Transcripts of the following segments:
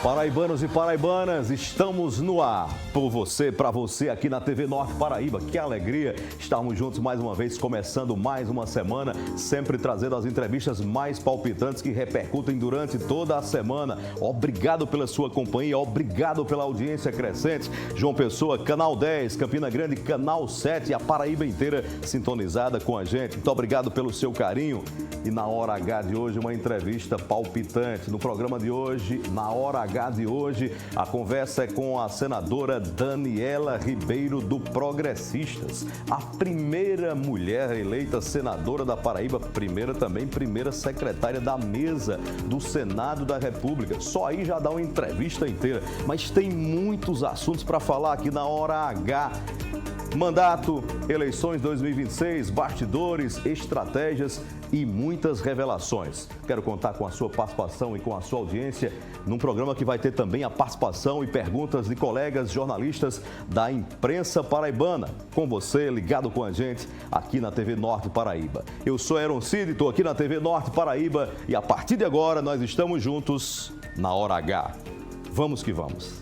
Paraibanos e paraibanas, estamos no ar, por você, para você, aqui na TV Norte Paraíba. Que alegria estarmos juntos mais uma vez, começando mais uma semana, sempre trazendo as entrevistas mais palpitantes que repercutem durante toda a semana. Obrigado pela sua companhia, obrigado pela audiência crescente. João Pessoa, Canal 10, Campina Grande, Canal 7, a Paraíba inteira sintonizada com a gente. Muito obrigado pelo seu carinho. E na Hora H de hoje, uma entrevista palpitante. No programa de hoje, na Hora H de hoje, a conversa é com a senadora Daniela Ribeiro, do Progressistas. A primeira mulher eleita senadora da Paraíba, primeira secretária da mesa do Senado da República. Só aí já dá uma entrevista inteira. Mas tem muitos assuntos para falar aqui na Hora H. Mandato, eleições 2026, bastidores, estratégias e muitas revelações. Quero contar com a sua participação e com a sua audiência num programa que vai ter também a participação e perguntas de colegas jornalistas da imprensa paraibana. Com você, ligado com a gente aqui na TV Norte Paraíba. Eu sou Aaron Cid, estou aqui na TV Norte Paraíba e a partir de agora nós estamos juntos na Hora H. Vamos que vamos.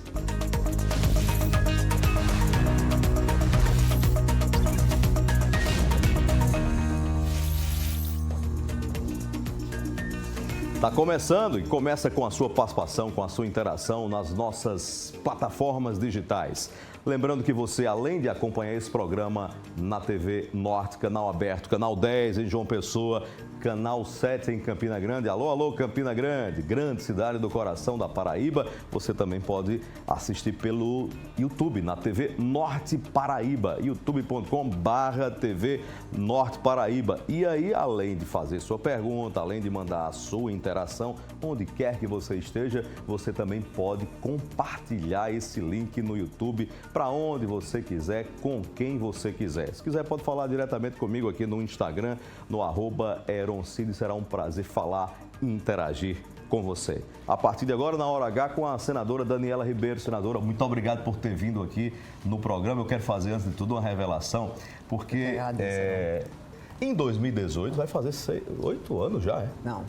Está começando e começa com a sua participação, com a sua interação nas nossas plataformas digitais. Lembrando que você, além de acompanhar esse programa na TV Norte, canal aberto, canal 10 em João Pessoa, canal 7 em Campina Grande. Alô, alô, Campina Grande, grande cidade do coração da Paraíba. Você também pode assistir pelo YouTube, na TV Norte Paraíba, youtube.com/TV Norte Paraíba. E aí, além de fazer sua pergunta, além de mandar a sua interação, onde quer que você esteja, você também pode compartilhar esse link no YouTube para onde você quiser, com quem você quiser. Se quiser, pode falar diretamente comigo aqui no Instagram, no @AaronCid. Será um prazer falar e interagir com você. A partir de agora, na Hora H, com a senadora Daniela Ribeiro. Senadora, muito obrigado por ter vindo aqui no programa. Eu quero fazer, antes de tudo, uma revelação, porque em 2018 vai fazer 8 anos já, é? Não,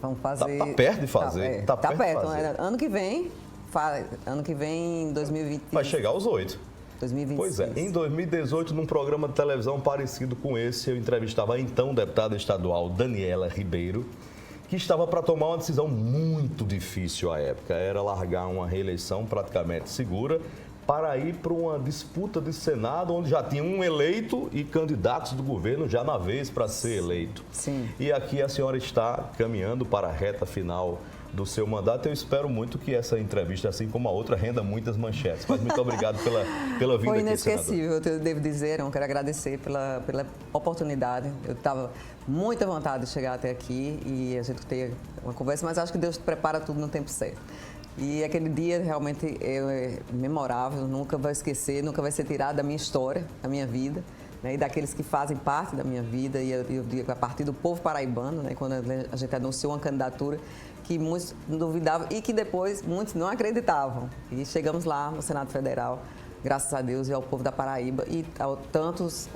vamos fazer... Tá perto de fazer. Tá perto. Ano que vem, em 2020... Vai chegar aos 8. 2026. Pois é, em 2018, num programa de televisão parecido com esse, eu entrevistava a então deputada estadual Daniela Ribeiro, que estava para tomar uma decisão muito difícil à época. Era largar uma reeleição praticamente segura para ir para uma disputa de Senado, onde já tinha um eleito e candidatos do governo já na vez para ser eleito. Sim. E aqui a senhora está caminhando para a reta final do seu mandato. Eu espero muito que essa entrevista, assim como a outra, renda muitas manchetes. Mas muito obrigado pela vinda aqui, Foi inesquecível, eu devo dizer, eu quero agradecer pela oportunidade. Eu estava muita vontade de chegar até aqui e a gente ter uma conversa, mas acho que Deus prepara tudo no tempo certo. E aquele dia realmente é memorável, nunca vou esquecer, nunca vai ser tirado da minha história, da minha vida, né, e daqueles que fazem parte da minha vida. E eu digo a partir do povo paraibano, né, quando a gente anunciou uma candidatura que muitos duvidavam e que depois muitos não acreditavam. E chegamos lá no Senado Federal, graças a Deus e ao povo da Paraíba e a tantos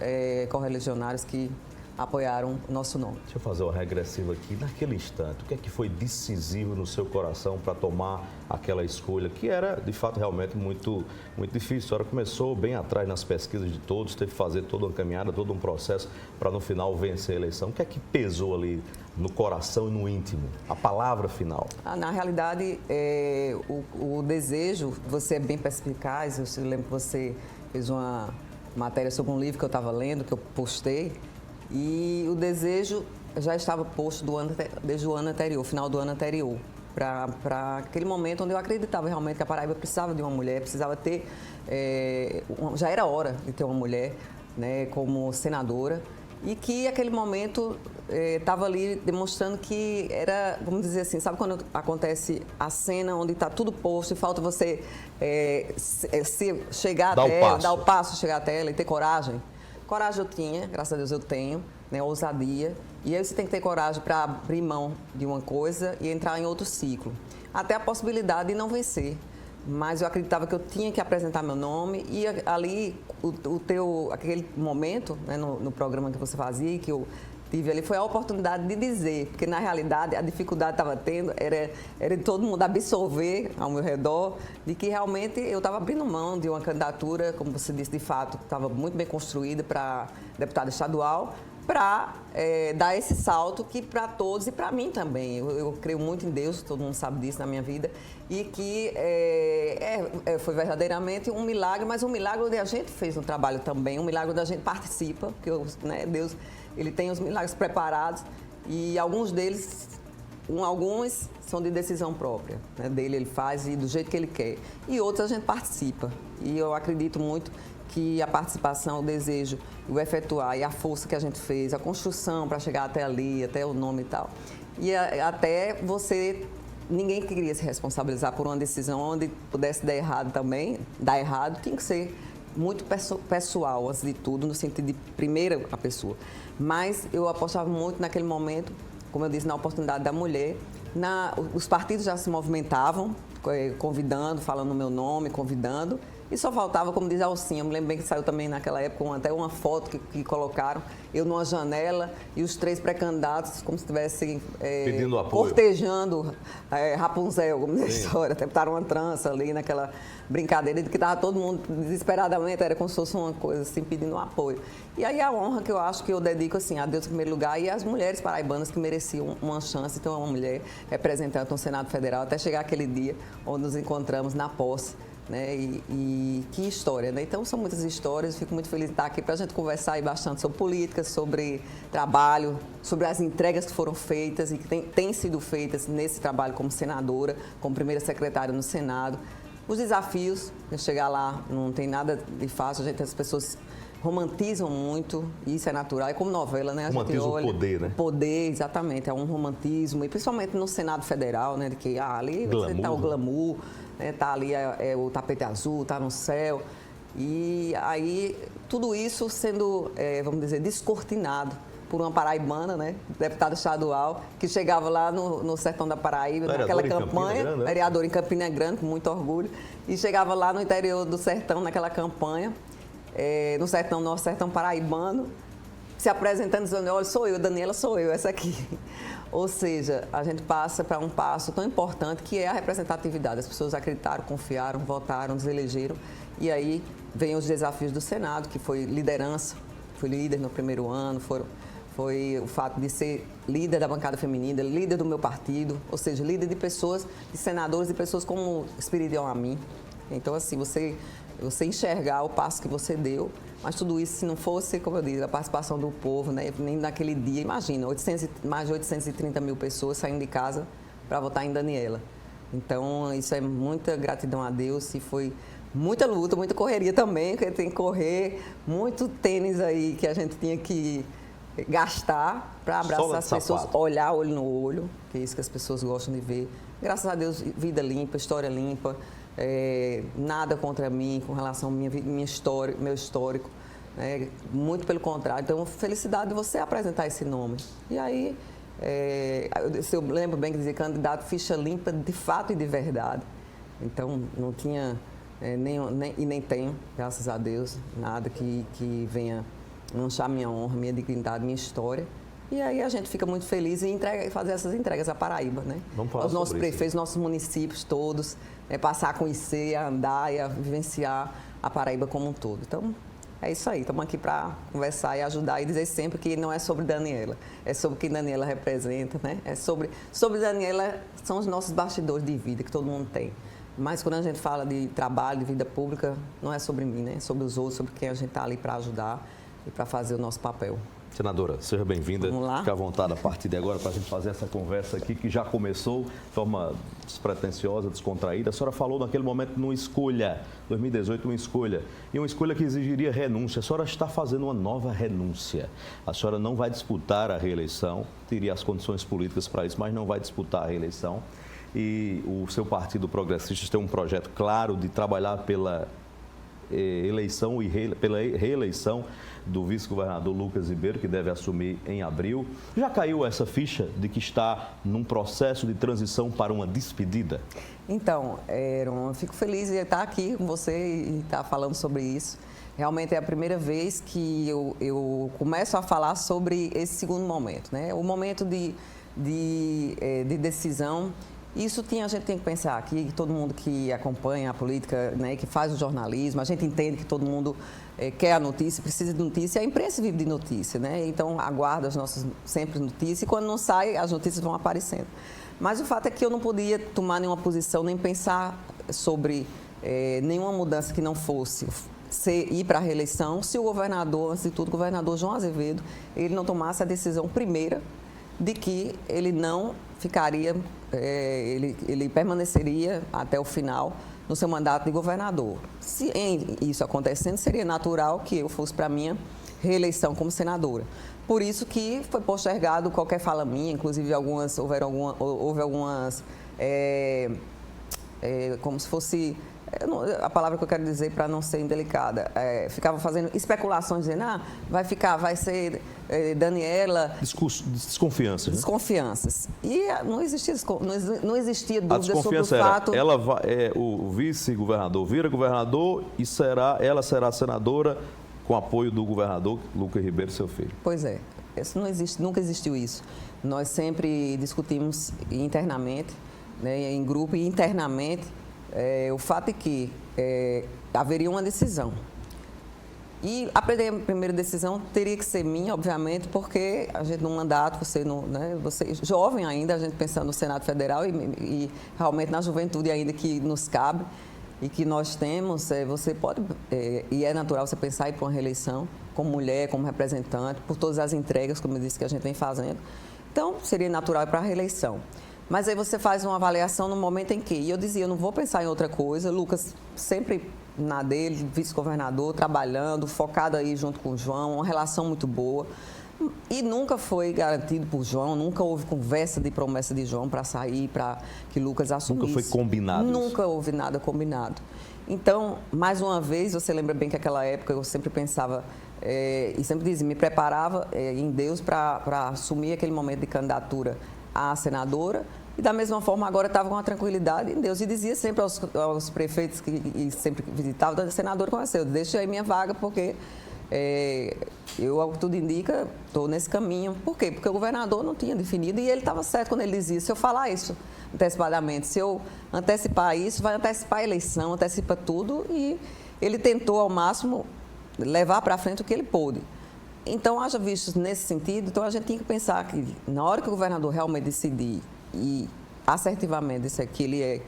correligionários que apoiaram o nosso nome. Deixa eu fazer uma regressiva aqui. Naquele instante, o que é que foi decisivo no seu coração para tomar aquela escolha, que era, de fato, realmente muito difícil? A senhora começou bem atrás nas pesquisas de todos, teve que fazer toda uma caminhada, todo um processo para, no final, vencer a eleição. O que é que pesou ali no coração e no íntimo? A palavra final. Na realidade, o desejo, você é bem perspicaz. Eu lembro que você fez uma matéria sobre um livro que eu estava lendo, que eu postei, e o desejo já estava posto desde o ano anterior, final do ano anterior, para aquele momento onde eu acreditava realmente que a Paraíba precisava de uma mulher, precisava ter, já era hora de ter uma mulher, né, como senadora, e que aquele momento estava ali demonstrando que era, vamos dizer assim, sabe quando acontece a cena onde está tudo posto e falta você chegar até ela, dar o passo, chegar até ela e ter coragem? Coragem eu tinha, graças a Deus eu tenho, né, ousadia. E aí você tem que ter coragem para abrir mão de uma coisa e entrar em outro ciclo. Até a possibilidade de não vencer. Mas eu acreditava que eu tinha que apresentar meu nome e ali aquele momento, né, no programa que você fazia, que eu tive ali foi a oportunidade de dizer, porque na realidade a dificuldade que estava tendo era de todo mundo absorver ao meu redor, de que realmente eu estava abrindo mão de uma candidatura, como você disse, de fato, que estava muito bem construída para deputada estadual, para dar esse salto que para todos e para mim também. Eu creio muito em Deus, todo mundo sabe disso na minha vida, e que foi verdadeiramente um milagre, mas um milagre onde a gente fez um trabalho também, um milagre onde a gente participa, porque Deus ele tem os milagres preparados e alguns deles, alguns são de decisão própria, né, dele, ele faz e do jeito que ele quer, e outros a gente participa. E eu acredito muito que a participação, o desejo, o efetuar e a força que a gente fez, a construção para chegar até ali, até o nome e tal. E até ninguém queria se responsabilizar por uma decisão onde pudesse dar errado também, tinha que ser muito pessoal, antes de tudo, no sentido de primeira a pessoa. Mas eu apostava muito naquele momento, como eu disse, na oportunidade da mulher. Os partidos já se movimentavam, convidando, falando o meu nome, convidando. E só faltava, como diz a Alcinha, eu me lembro bem que saiu também naquela época até uma foto que colocaram, eu numa janela e os 3 pré-candidatos como se estivessem pedindo apoio, cortejando Rapunzel, como diz a história, até botaram uma trança ali naquela brincadeira de que estava todo mundo desesperadamente, era como se fosse uma coisa assim, pedindo um apoio. E aí a honra que eu acho que eu dedico assim, a Deus em primeiro lugar e às mulheres paraibanas que mereciam uma chance de ter uma mulher representante no Senado Federal, até chegar aquele dia onde nos encontramos na posse. Né? E que história, né? Então são muitas histórias, fico muito feliz de estar aqui para a gente conversar aí bastante sobre política, sobre trabalho, sobre as entregas que foram feitas e que têm sido feitas nesse trabalho como senadora, como primeira secretária no Senado. Os desafios, chegar lá não tem nada de fácil, as pessoas romantizam muito, e isso é natural, é como novela, né? Romantiza o poder, né? O poder, exatamente, é um romantismo, e principalmente no Senado Federal, né? De que ali você está o glamour, né? Tá ali o tapete azul, tá no céu, e aí tudo isso sendo, vamos dizer, descortinado por uma paraibana, né? Deputada estadual, que chegava lá no sertão da Paraíba, naquela campanha, vereador em Campina Grande, com muito orgulho, e chegava lá no interior do sertão, naquela campanha, no nosso sertão paraibano, se apresentando, dizendo, olha, sou eu, Daniela, sou eu, essa aqui. Ou seja, a gente passa para um passo tão importante que é a representatividade. As pessoas acreditaram, confiaram, votaram, nos elegeram. E aí vem os desafios do Senado, que foi liderança, fui líder no primeiro ano, foi o fato de ser líder da bancada feminina, líder do meu partido, ou seja, líder de pessoas, de senadores, de pessoas como Espiridion a mim. Então, assim, você enxergar o passo que você deu, mas tudo isso, se não fosse, como eu disse, a participação do povo, né? Nem naquele dia, imagina, mais de 830 mil pessoas saindo de casa para votar em Daniela. Então, isso é muita gratidão a Deus e foi muita luta, muita correria também, porque tem que correr, muito tênis aí que a gente tinha que gastar para abraçar as pessoas, olhar olho no olho, que é isso que as pessoas gostam de ver. Graças a Deus, vida limpa, história limpa. Nada contra mim com relação ao minha história, meu histórico, muito pelo contrário. Então, felicidade de você apresentar esse nome. E aí, eu lembro bem que dizia candidato ficha limpa de fato e de verdade. Então, não tinha, nem tenho, graças a Deus, nada que venha manchar minha honra, minha dignidade, minha história. E aí a gente fica muito feliz em fazer essas entregas à Paraíba, né? Vamos falar aos nossos prefeitos, isso. Nossos municípios todos, passar a conhecer, a andar e a vivenciar a Paraíba como um todo. Então, é isso aí. Estamos aqui para conversar e ajudar e dizer sempre que não é sobre Daniela, é sobre o que Daniela representa, né? É sobre Daniela, são os nossos bastidores de vida que todo mundo tem. Mas quando a gente fala de trabalho, de vida pública, não é sobre mim, né? É sobre os outros, sobre quem a gente está ali para ajudar e para fazer o nosso papel. Senadora, seja bem-vinda. Vamos lá. Fique à vontade a partir de agora para a gente fazer essa conversa aqui, que já começou de forma despretensiosa, descontraída. A senhora falou naquele momento numa escolha, 2018, uma escolha. E uma escolha que exigiria renúncia. A senhora está fazendo uma nova renúncia. A senhora não vai disputar a reeleição, teria as condições políticas para isso, mas não vai disputar a reeleição. E o seu Partido Progressistas tem um projeto claro de trabalhar pela eleição e pela reeleição do vice-governador Lucas Ribeiro, que deve assumir em abril. Já caiu essa ficha de que está num processo de transição para uma despedida? Então, eu fico feliz de estar aqui com você e estar falando sobre isso. realmente é a primeira vez que eu começo a falar sobre esse segundo momento, né? O momento de decisão. Isso a gente tem que pensar aqui, todo mundo que acompanha a política, né, que faz o jornalismo, a gente entende que todo mundo quer a notícia, precisa de notícia, a imprensa vive de notícia, né? Então aguarda as nossas sempre notícias e quando não sai, as notícias vão aparecendo. Mas o fato é que eu não podia tomar nenhuma posição, nem pensar sobre nenhuma mudança que não fosse ir para a reeleição, se o governador, antes de tudo, o governador João Azevedo, ele não tomasse a decisão primeira de que ele não ficaria, ele permaneceria até o final no seu mandato de governador. Se isso acontecendo, seria natural que eu fosse para a minha reeleição como senadora. Por isso que foi postergado qualquer fala minha, inclusive houve algumas, como se fosse... a palavra que eu quero dizer para não ser indelicada, ficava fazendo especulações, dizendo, vai ser Daniela... Desconfianças. Desconfianças. E não existia dúvida sobre o fato... O vice-governador vira governador e ela será senadora com apoio do governador Lucas Ribeiro, seu filho. Pois é, isso não existe, nunca existiu isso. Nós sempre discutimos internamente, né, em grupo e internamente, o fato é que haveria uma decisão. E a primeira decisão teria que ser minha, obviamente, porque a gente num mandato, você jovem ainda, a gente pensando no Senado Federal e realmente na juventude ainda que nos cabe e que nós temos, você pode, e é natural você pensar em ir para uma reeleição como mulher, como representante, por todas as entregas, como eu disse, que a gente vem fazendo. Então, seria natural ir para a reeleição. Mas aí você faz uma avaliação no momento em que, e eu dizia, eu não vou pensar em outra coisa, Lucas sempre na dele, vice-governador, trabalhando, focado aí junto com o João, uma relação muito boa. E nunca foi garantido por João, nunca houve conversa de promessa de João para sair, para que Lucas assumisse. Nunca foi combinado isso? Nunca houve nada combinado. Então, mais uma vez, você lembra bem que naquela época eu sempre pensava, e sempre dizia, me preparava em Deus para assumir aquele momento de candidatura à senadora. E da mesma forma, agora estava com uma tranquilidade em Deus. E dizia sempre aos prefeitos que sempre visitavam, a senadora conheceu, deixa aí minha vaga, porque eu, ao que tudo indica, estou nesse caminho. Por quê? Porque o governador não tinha definido e ele estava certo quando ele dizia, se eu falar isso antecipadamente, se eu antecipar isso, vai antecipar a eleição, antecipa tudo. E ele tentou, ao máximo, levar para frente o que ele pôde. Então, haja vistos nesse sentido, então a gente tinha que pensar que, na hora que o governador realmente decidir e assertivamente disser que ele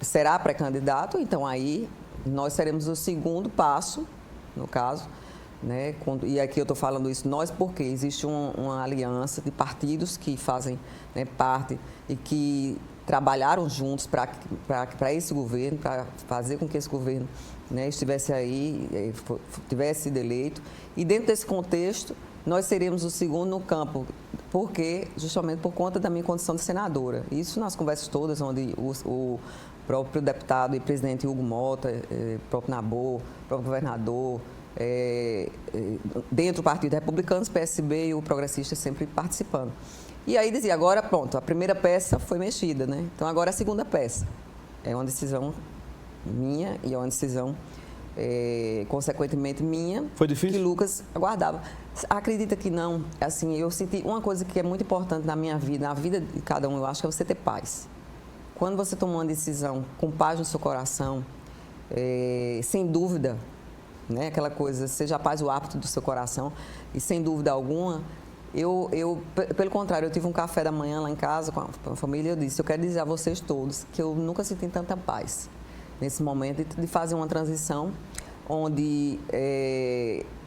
será pré-candidato, então aí nós seremos o segundo passo, no caso, né? E aqui eu estou falando isso nós porque existe uma aliança de partidos que fazem, né, parte e que trabalharam juntos para esse governo, para fazer com que esse governo, né, estivesse aí, tivesse sido eleito. E dentro desse contexto, nós seríamos o segundo no campo, porque justamente por conta da minha condição de senadora. Isso nas conversas todas, onde o próprio deputado e presidente Hugo Mota, o próprio Nabor, o próprio governador, dentro do Partido Republicano, o PSB e o Progressista sempre participando. E aí dizia, agora pronto, a primeira peça foi mexida, né? Então agora a segunda peça. É uma decisão minha e é uma decisão, consequentemente minha. Foi difícil? Que Lucas aguardava. Acredita que não. Assim, eu senti uma coisa que é muito importante na minha vida, na vida de cada um, eu acho que é você ter paz. Quando você toma uma decisão com paz no seu coração, sem dúvida, né? Aquela coisa, seja a paz o árbitro do seu coração, e sem dúvida alguma, pelo contrário, eu tive um café da manhã lá em casa com a família e eu disse, eu quero dizer a vocês todos que eu nunca senti tanta paz nesse momento de fazer uma transição onde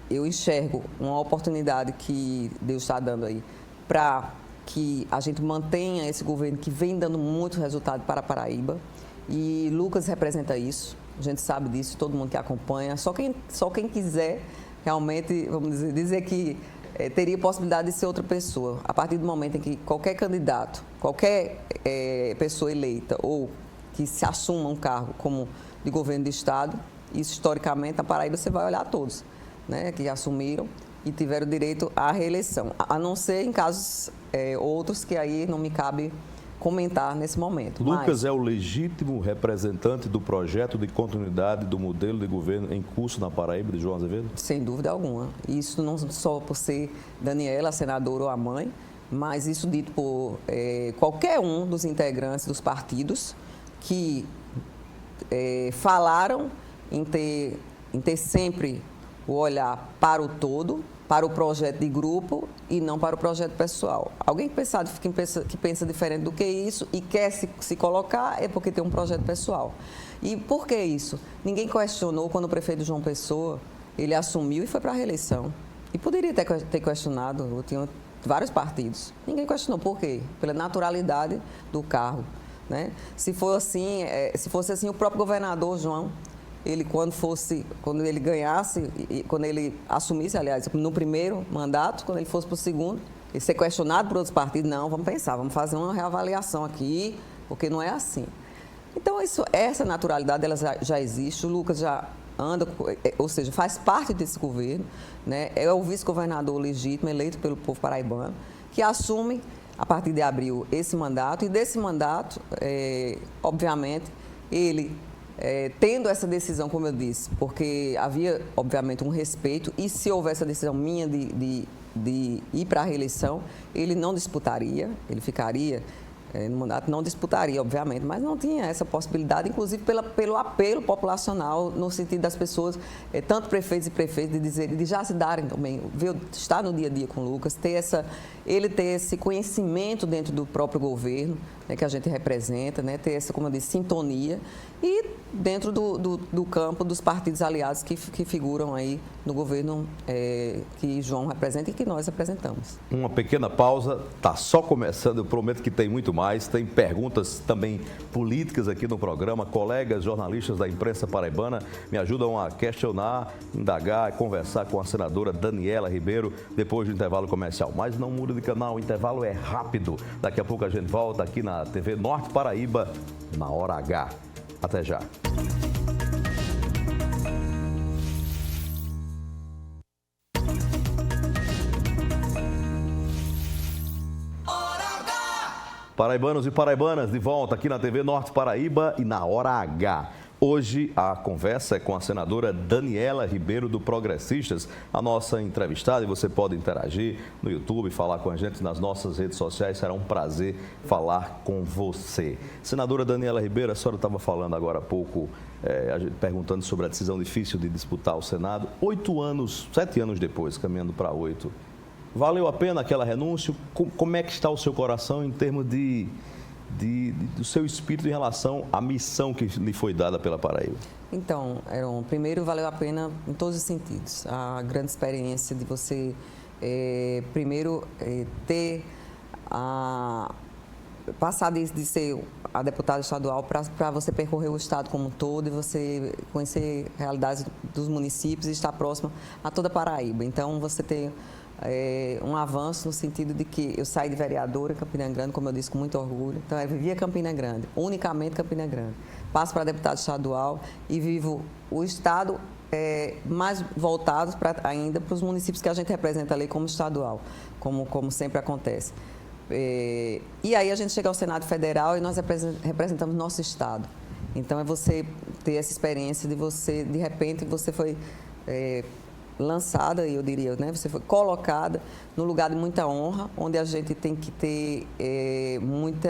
eu enxergo uma oportunidade que Deus está dando aí para que a gente mantenha esse governo que vem dando muito resultado para a Paraíba e Lucas representa isso, a gente sabe disso, todo mundo que acompanha, só quem quiser realmente, vamos dizer que teria possibilidade de ser outra pessoa. A partir do momento em que qualquer candidato, qualquer pessoa eleita ou que se assuma um cargo como de governo de Estado, isso historicamente na Paraíba você vai olhar todos, né, que assumiram e tiveram direito à reeleição. A não ser em casos outros que aí não me cabe comentar nesse momento. Lucas é o legítimo representante do projeto de continuidade do modelo de governo em curso na Paraíba, de João Azevedo? Sem dúvida alguma. Isso não só por ser Daniela, a senadora ou a mãe, mas isso dito por qualquer um dos integrantes dos partidos que falaram em ter sempre o olhar para o todo, para o projeto de grupo e não para o projeto pessoal. Alguém que pensa diferente do que isso e quer se colocar é porque tem um projeto pessoal. E por que isso? Ninguém questionou quando o prefeito João Pessoa, ele assumiu e foi para a reeleição. E poderia ter questionado, tinha vários partidos. Ninguém questionou por quê? Pela naturalidade do cargo, né? Se fosse assim, o próprio governador João, ele quando ele ganhasse, quando ele assumisse, aliás, no primeiro mandato, quando ele fosse para o segundo, ele ser questionado por outros partidos, não, vamos pensar, vamos fazer uma reavaliação aqui, porque não é assim. Então, essa naturalidade ela já existe, o Lucas já anda, ou seja, faz parte desse governo, né? É o vice-governador legítimo, eleito pelo povo paraibano, que assume, a partir de abril, esse mandato, e desse mandato, obviamente, ele... tendo essa decisão, como eu disse, porque havia, obviamente, um respeito, e se houvesse a decisão minha de ir para a reeleição, ele não disputaria, ele ficaria no mandato, não disputaria, obviamente, mas não tinha essa possibilidade, inclusive pelo apelo populacional, no sentido das pessoas, tanto prefeitos e prefeitas, de já se darem também, estar no dia a dia com o Lucas, ele ter esse conhecimento dentro do próprio governo, né, que a gente representa, né, ter essa, como eu disse, sintonia, e dentro do campo dos partidos aliados que figuram aí no governo que João representa e que nós representamos. Uma pequena pausa, está só começando, eu prometo que tem muito mais, tem perguntas também políticas aqui no programa, colegas jornalistas da imprensa paraibana me ajudam a questionar, indagar, conversar com a senadora Daniela Ribeiro depois do intervalo comercial. Mas não muda de canal, o intervalo é rápido, daqui a pouco a gente volta aqui na TV Norte Paraíba, na hora H. Até já. Paraibanos e paraibanas, de volta aqui na TV Norte Paraíba e na hora H. Hoje a conversa é com a senadora Daniela Ribeiro do Progressistas, a nossa entrevistada, e você pode interagir no YouTube, falar com a gente nas nossas redes sociais, será um prazer falar com você. Senadora Daniela Ribeiro, a senhora estava falando agora há pouco, perguntando sobre a decisão difícil de disputar o Senado, 7 anos depois, caminhando para 8. Valeu a pena aquela renúncia? Como é que está o seu coração em termos do seu espírito em relação à missão que lhe foi dada pela Paraíba? Então, Heron, primeiro valeu a pena em todos os sentidos. A grande experiência de você, primeiro, passar de ser a deputada estadual para você percorrer o estado como um todo e você conhecer realidades dos municípios e estar próximo a toda a Paraíba. Então, você tem um avanço no sentido de que eu saí de vereadora em Campina Grande, como eu disse, com muito orgulho. Então, eu vivia Campina Grande, unicamente Campina Grande. Passo para deputada estadual e vivo o estado mais voltados ainda para os municípios que a gente representa ali como estadual, como sempre acontece. E aí a gente chega ao Senado Federal e nós representamos nosso estado. Então, é você ter essa experiência de repente, você foi lançada, eu diria, né? Você foi colocada num lugar de muita honra, onde a gente tem que ter muito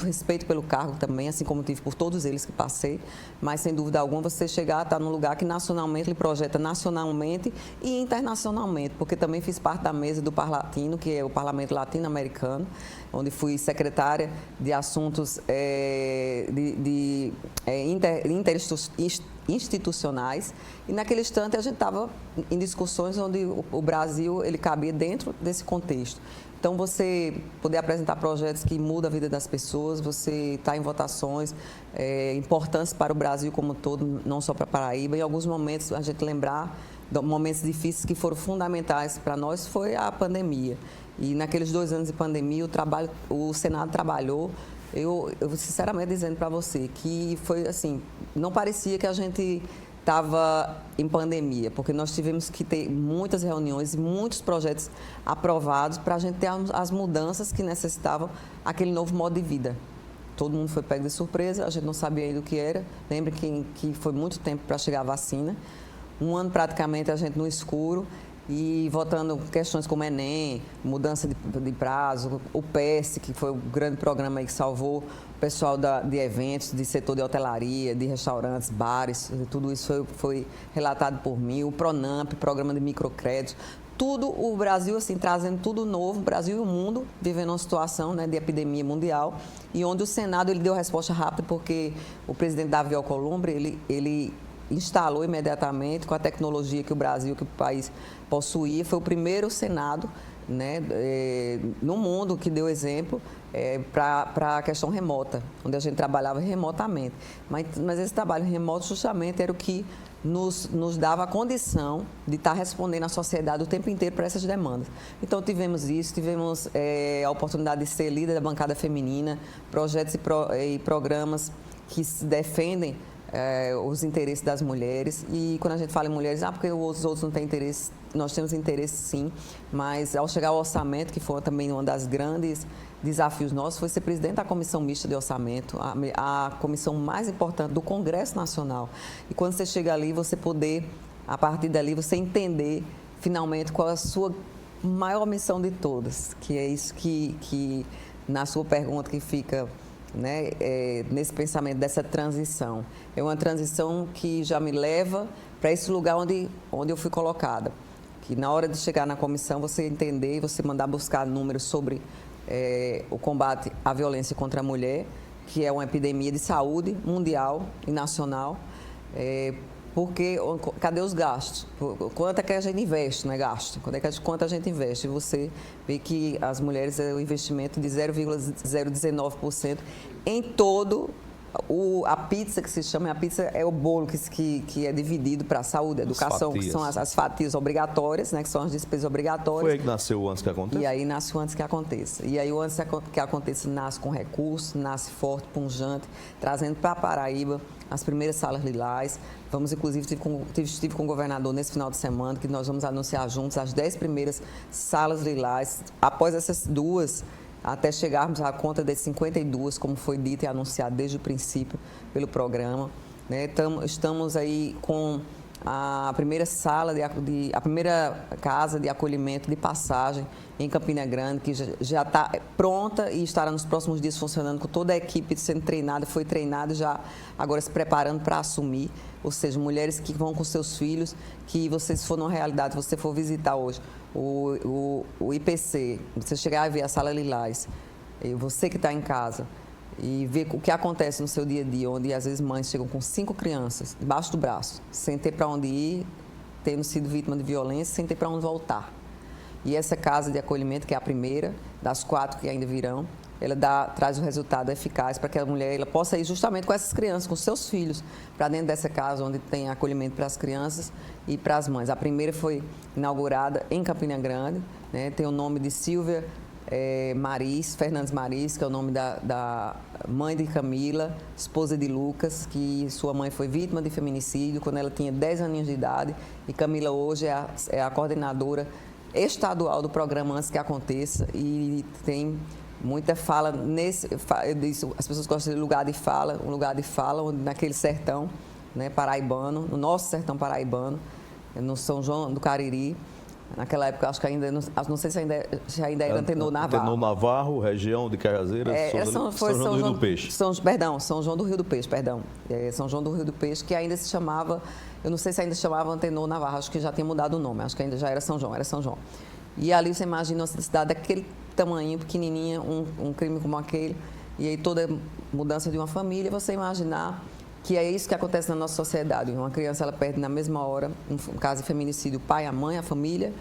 respeito pelo cargo também, assim como tive por todos eles que passei, mas sem dúvida alguma você chegar a estar num lugar que nacionalmente lhe projeta nacionalmente e internacionalmente, porque também fiz parte da mesa do Parlatino, que é o Parlamento Latino-Americano, onde fui secretária de assuntos interinstitucionais, e naquele instante a gente estava em discussões onde o Brasil ele cabia dentro desse contexto. Então, você poder apresentar projetos que mudam a vida das pessoas, você estar em votações importantes para o Brasil como um todo, não só para a Paraíba. Em alguns momentos, a gente lembrar de momentos difíceis que foram fundamentais para nós, foi a pandemia. E naqueles 2 anos de pandemia, o Senado trabalhou, eu sinceramente dizendo para você, que foi assim, não parecia que a gente estava em pandemia, porque nós tivemos que ter muitas reuniões e muitos projetos aprovados para a gente ter as mudanças que necessitavam aquele novo modo de vida. Todo mundo foi pego de surpresa, a gente não sabia ainda o que era. Lembra que foi muito tempo para chegar a vacina. Um ano praticamente a gente no escuro e votando questões como Enem, mudança de prazo, o PES, que foi o grande programa aí que salvou o pessoal de eventos, de setor de hotelaria, de restaurantes, bares, tudo isso foi relatado por mim. O PRONAMP, programa de microcréditos, tudo o Brasil, assim, trazendo tudo novo, o Brasil e o mundo vivendo uma situação, né, de epidemia mundial, e onde o Senado ele deu resposta rápida, porque o presidente Davi Alcolumbre, ele instalou imediatamente, com a tecnologia que o Brasil, que o país possuía, foi o primeiro Senado, né, no mundo que deu exemplo para a questão remota, onde a gente trabalhava remotamente. Mas esse trabalho remoto justamente era o que nos dava a condição de estar respondendo à sociedade o tempo inteiro para essas demandas. Então, tivemos isso, tivemos a oportunidade de ser líder da bancada feminina, projetos e programas que defendem os interesses das mulheres. E quando a gente fala em mulheres, porque os outros não têm interesse, nós temos interesse sim, mas ao chegar ao orçamento, que foi também um dos grandes desafios nossos, foi ser presidente da Comissão Mista de Orçamento, a comissão mais importante do Congresso Nacional. E quando você chega ali, você poder, a partir dali, você entender finalmente qual é a sua maior missão de todas, que é isso que na sua pergunta que fica, né, nesse pensamento dessa transição. É uma transição que já me leva para esse lugar onde eu fui colocada. Que na hora de chegar na comissão, você entender e você mandar buscar números sobre o combate à violência contra a mulher, que é uma epidemia de saúde mundial e nacional, porque cadê os gastos? Quanto é que a gente investe, não é gasto? Quanto a gente investe? E você vê que as mulheres é o investimento de 0,019% em todo a pizza, que se chama, a pizza é o bolo que é dividido para a saúde, educação, que são as fatias obrigatórias, né, que são as despesas obrigatórias. Foi aí que nasceu antes que aconteça? E aí nasce antes que aconteça. E aí o antes que aconteça nasce com recurso, nasce forte, punjante, trazendo para a Paraíba as primeiras salas lilás. Vamos, inclusive, estive com o governador nesse final de semana, que nós vamos anunciar juntos as 10 primeiras salas lilás. Após essas duas, até chegarmos à conta das 52, como foi dito e anunciado desde o princípio pelo programa, né? Estamos aí com a primeira sala, a primeira casa de acolhimento de passagem em Campina Grande, que já está pronta e estará nos próximos dias funcionando com toda a equipe sendo treinada, foi treinada já agora se preparando para assumir, ou seja, mulheres que vão com seus filhos, que você, se for numa realidade, se você for visitar hoje o IPC, você chegar a ver a Sala Lilás, você que está em casa, e ver o que acontece no seu dia a dia, onde às vezes mães chegam com 5 crianças debaixo do braço, sem ter para onde ir, tendo sido vítima de violência, sem ter para onde voltar. E essa casa de acolhimento, que é a primeira das 4 que ainda virão, ela traz o resultado eficaz para que a mulher ela possa ir justamente com essas crianças, com seus filhos, para dentro dessa casa onde tem acolhimento para as crianças e para as mães. A primeira foi inaugurada em Campina Grande, né, tem o nome de Silvia Fernandes Maris, que é o nome da mãe de Camila, esposa de Lucas, que sua mãe foi vítima de feminicídio quando ela tinha 10 aninhos de idade, e Camila hoje é a coordenadora estadual do programa Antes que Aconteça, e tem muita fala as pessoas gostam de lugar de fala, onde naquele sertão, né, paraibano, no nosso sertão paraibano, no São João do Cariri. Naquela época, acho que ainda, não sei se ainda era Antenor Navarro. Antenor Navarro, região de Cajazeiras, São João do Rio do Peixe. São João do Rio do Peixe, São João do Rio do Peixe, que ainda se chamava, eu não sei se ainda se chamava Antenor Navarro, acho que já tinha mudado o nome, acho que ainda já era São João. E ali você imagina uma cidade daquele tamanho, pequenininha, um crime como aquele, e aí toda mudança de uma família, você imaginar que é isso que acontece na nossa sociedade. Uma criança, ela perde na mesma hora, um caso de feminicídio, o pai, a mãe, a família,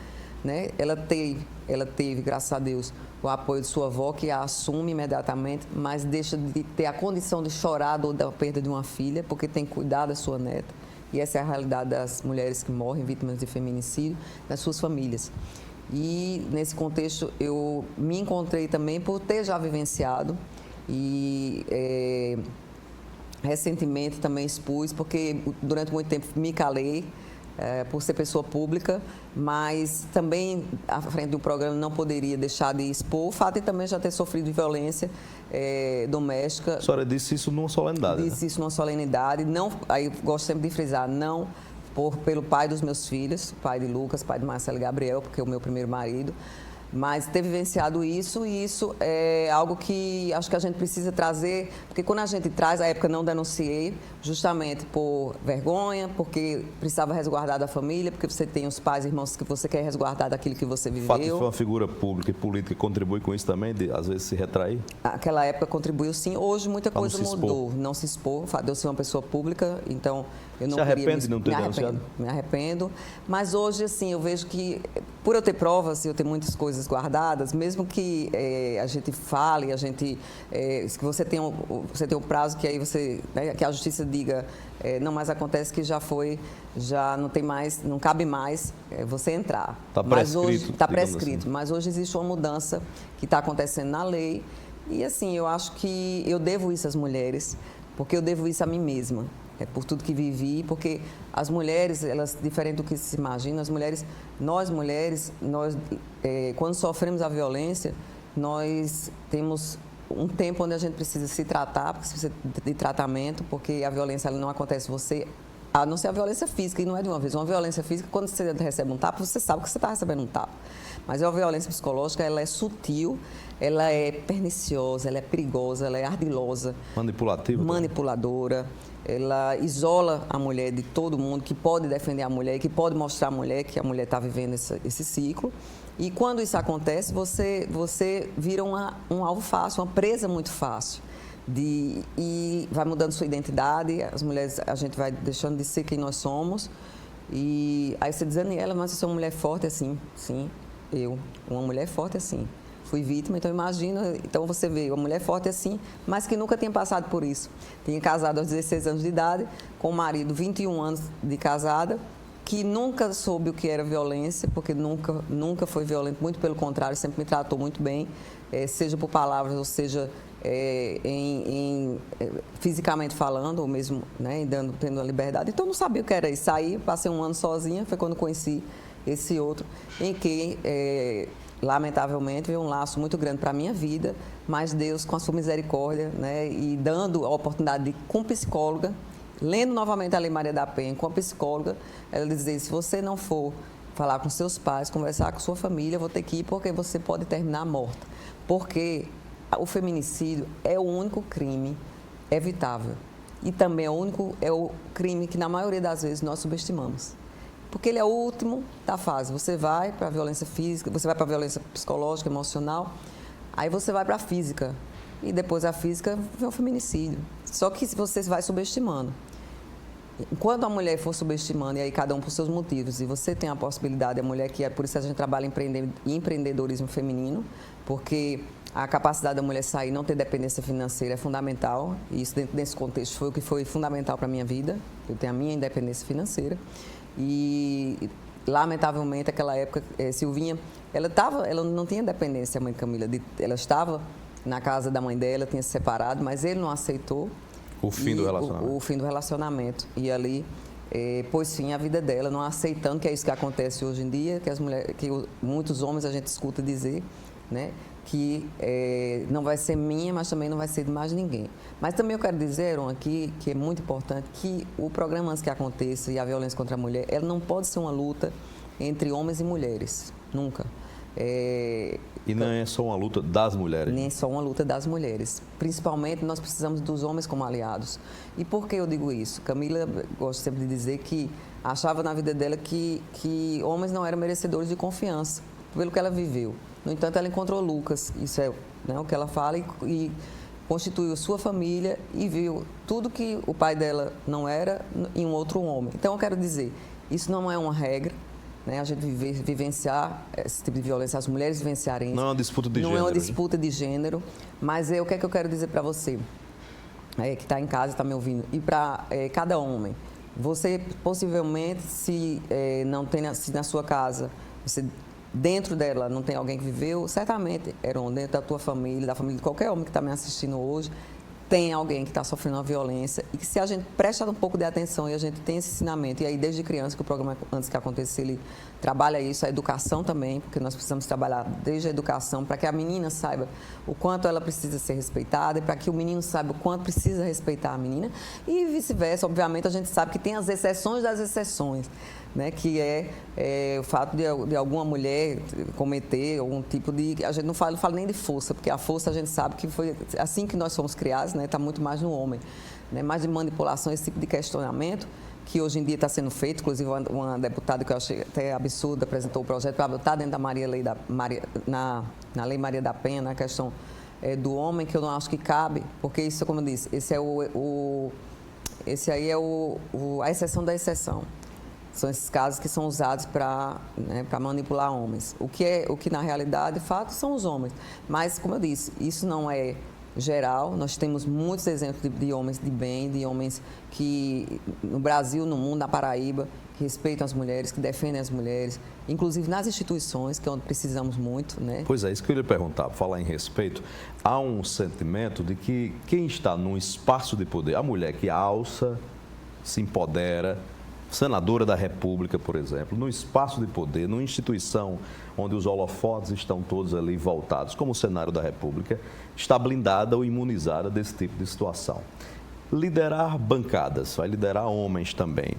né? Ela teve, graças a Deus, o apoio de sua avó, que a assume imediatamente, mas deixa de ter a condição de chorar da perda de uma filha, porque tem que cuidar da sua neta. E essa é a realidade das mulheres que morrem vítimas de feminicídio, das suas famílias. E, nesse contexto, eu me encontrei também por ter já vivenciado e recentemente também expus, porque durante muito tempo me calei, por ser pessoa pública, mas também à frente do programa não poderia deixar de expor o fato de também já ter sofrido de violência doméstica. A senhora disse isso numa solenidade. Disse isso numa solenidade, não, aí gosto sempre de frisar, não pelo pai dos meus filhos, pai de Lucas, pai de Marcelo e Gabriel, porque é o meu primeiro marido, mas ter vivenciado isso, e isso é algo que acho que a gente precisa trazer, porque quando a gente traz, à época não denunciei, justamente por vergonha, porque precisava resguardar da família, porque você tem os pais e irmãos que você quer resguardar daquilo que você viveu. O fato de ser uma figura pública e política contribui com isso também, de às vezes se retrair? Aquela época contribuiu sim, hoje muita coisa mudou. Não se expor, o fato de eu ser uma pessoa pública, então eu não queria... Se arrepende de não ter denunciado? Me arrependo, mas hoje assim, eu vejo que, por eu ter provas, eu ter muitas coisas guardadas, mesmo que a gente fale, a gente, que você tem um prazo que aí você, né, que a justiça diga, não, mas acontece que já não tem mais, não cabe mais você entrar. Está prescrito. Está prescrito, assim. Mas hoje existe uma mudança que está acontecendo na lei, e assim, eu acho que eu devo isso às mulheres, porque eu devo isso a mim mesma. Por tudo que vivi, porque as mulheres, elas, diferente do que se imagina, nós mulheres, quando sofremos a violência, nós temos um tempo onde a gente precisa se tratar, precisa de tratamento, porque a violência ela não acontece você, a não ser a violência física, e não é de uma vez. Uma violência física, quando você recebe um tapa, você sabe que você está recebendo um tapa. Mas a violência psicológica, ela é sutil, ela é perniciosa, ela é perigosa, ela é ardilosa. Manipulativa. Manipuladora. Ela isola a mulher de todo mundo, que pode defender a mulher, que pode mostrar à mulher que a mulher está vivendo esse ciclo. E quando isso acontece, você vira um alvo fácil, uma presa muito fácil. E vai mudando sua identidade, as mulheres, a gente vai deixando de ser quem nós somos. E aí você diz, Daniela, mas eu sou uma mulher forte assim. Sim, uma mulher forte assim. Fui vítima, então imagina, então você vê uma mulher forte assim, mas que nunca tinha passado por isso. Tinha casado aos 16 anos de idade, com um marido 21 anos de casada, que nunca soube o que era violência, porque nunca foi violento, muito pelo contrário, sempre me tratou muito bem, seja por palavras, ou seja, fisicamente falando, ou mesmo, né, tendo a liberdade. Então, não sabia o que era isso. Saí, passei um ano sozinha, foi quando conheci esse outro, em que... lamentavelmente, veio um laço muito grande para a minha vida, mas Deus, com a sua misericórdia, né, e dando a oportunidade de, com psicóloga, lendo novamente a Lei Maria da Penha, com a psicóloga, ela dizia, se você não for falar com seus pais, conversar com sua família, vou ter que ir porque você pode terminar morta. Porque o feminicídio é o único crime evitável. E também é o crime que, na maioria das vezes, nós subestimamos. Porque ele é o último da fase. Você vai para a violência física, você vai para a violência psicológica, emocional, aí você vai para a física. E depois a física vem o feminicídio. Só que você vai subestimando. Enquanto a mulher for subestimando, e aí cada um por seus motivos, e você tem a possibilidade, a mulher, que é por isso que a gente trabalha em empreendedorismo feminino, porque a capacidade da mulher sair e não ter dependência financeira é fundamental, e isso dentro desse contexto foi o que foi fundamental para a minha vida, eu tenho a minha independência financeira. E, lamentavelmente, naquela época, Silvinha, ela não tinha dependência, a mãe de Camila, ela estava na casa da mãe dela, tinha se separado, mas ele não aceitou o fim do relacionamento. O fim do relacionamento. E ali pôs fim à vida dela, não aceitando, que é isso que acontece hoje em dia, que muitos homens a gente escuta dizer, né? Que não vai ser minha, mas também não vai ser de mais ninguém. Mas também eu quero dizer aqui, que é muito importante, que o programa Antes que Aconteça e a violência contra a mulher, ela não pode ser uma luta entre homens e mulheres, nunca. E não é só uma luta das mulheres? Nem só uma luta das mulheres. Principalmente, nós precisamos dos homens como aliados. E por que eu digo isso? Camila, gosto sempre de dizer que achava na vida dela que homens não eram merecedores de confiança, pelo que ela viveu. No entanto, ela encontrou Lucas, isso é, né, o que ela fala, e constituiu sua família e viu tudo que o pai dela não era em um outro homem. Então, eu quero dizer, isso não é uma regra, né, a gente vivenciar esse tipo de violência, as mulheres vivenciarem isso. Não é uma disputa de gênero. Não é uma disputa de gênero, mas o que é que eu quero dizer para você, que está em casa e está me ouvindo, e para cada homem. Você, possivelmente, se na sua casa, você... dentro dela não tem alguém que viveu, certamente eram dentro da tua família, da família de qualquer homem que está me assistindo hoje, tem alguém que está sofrendo uma violência e que se a gente presta um pouco de atenção e a gente tem esse ensinamento, e aí desde criança, que o programa antes que acontecesse, ele trabalha isso, a educação também, porque nós precisamos trabalhar desde a educação para que a menina saiba o quanto ela precisa ser respeitada e para que o menino saiba o quanto precisa respeitar a menina e vice-versa. Obviamente a gente sabe que tem as exceções das exceções, né, que é o fato de alguma mulher cometer algum tipo de... A gente não fala nem de força, porque a força a gente sabe que foi assim que nós fomos criados, né, está muito mais no homem, né, mais de manipulação, esse tipo de questionamento que hoje em dia está sendo feito. Inclusive uma deputada que eu achei até absurda apresentou o projeto para botar dentro da na Lei Maria da Penha, na questão do homem, que eu não acho que cabe, porque isso, como eu disse, esse aí é a exceção da exceção. São esses casos que são usados para manipular homens. O que na realidade, de fato, são os homens. Mas, como eu disse, isso não é geral. Nós temos muitos exemplos de homens de bem, de homens que, no Brasil, no mundo, na Paraíba, que respeitam as mulheres, que defendem as mulheres, inclusive nas instituições, que é onde precisamos muito, né? Pois é, isso que eu ia lhe perguntar, por falar em respeito, há um sentimento de que quem está num espaço de poder, a mulher que alça, se empodera, senadora da República, por exemplo, no espaço de poder, numa instituição onde os holofotes estão todos ali voltados, como o Senado da República, está blindada ou imunizada desse tipo de situação. Liderar bancadas, vai liderar homens também.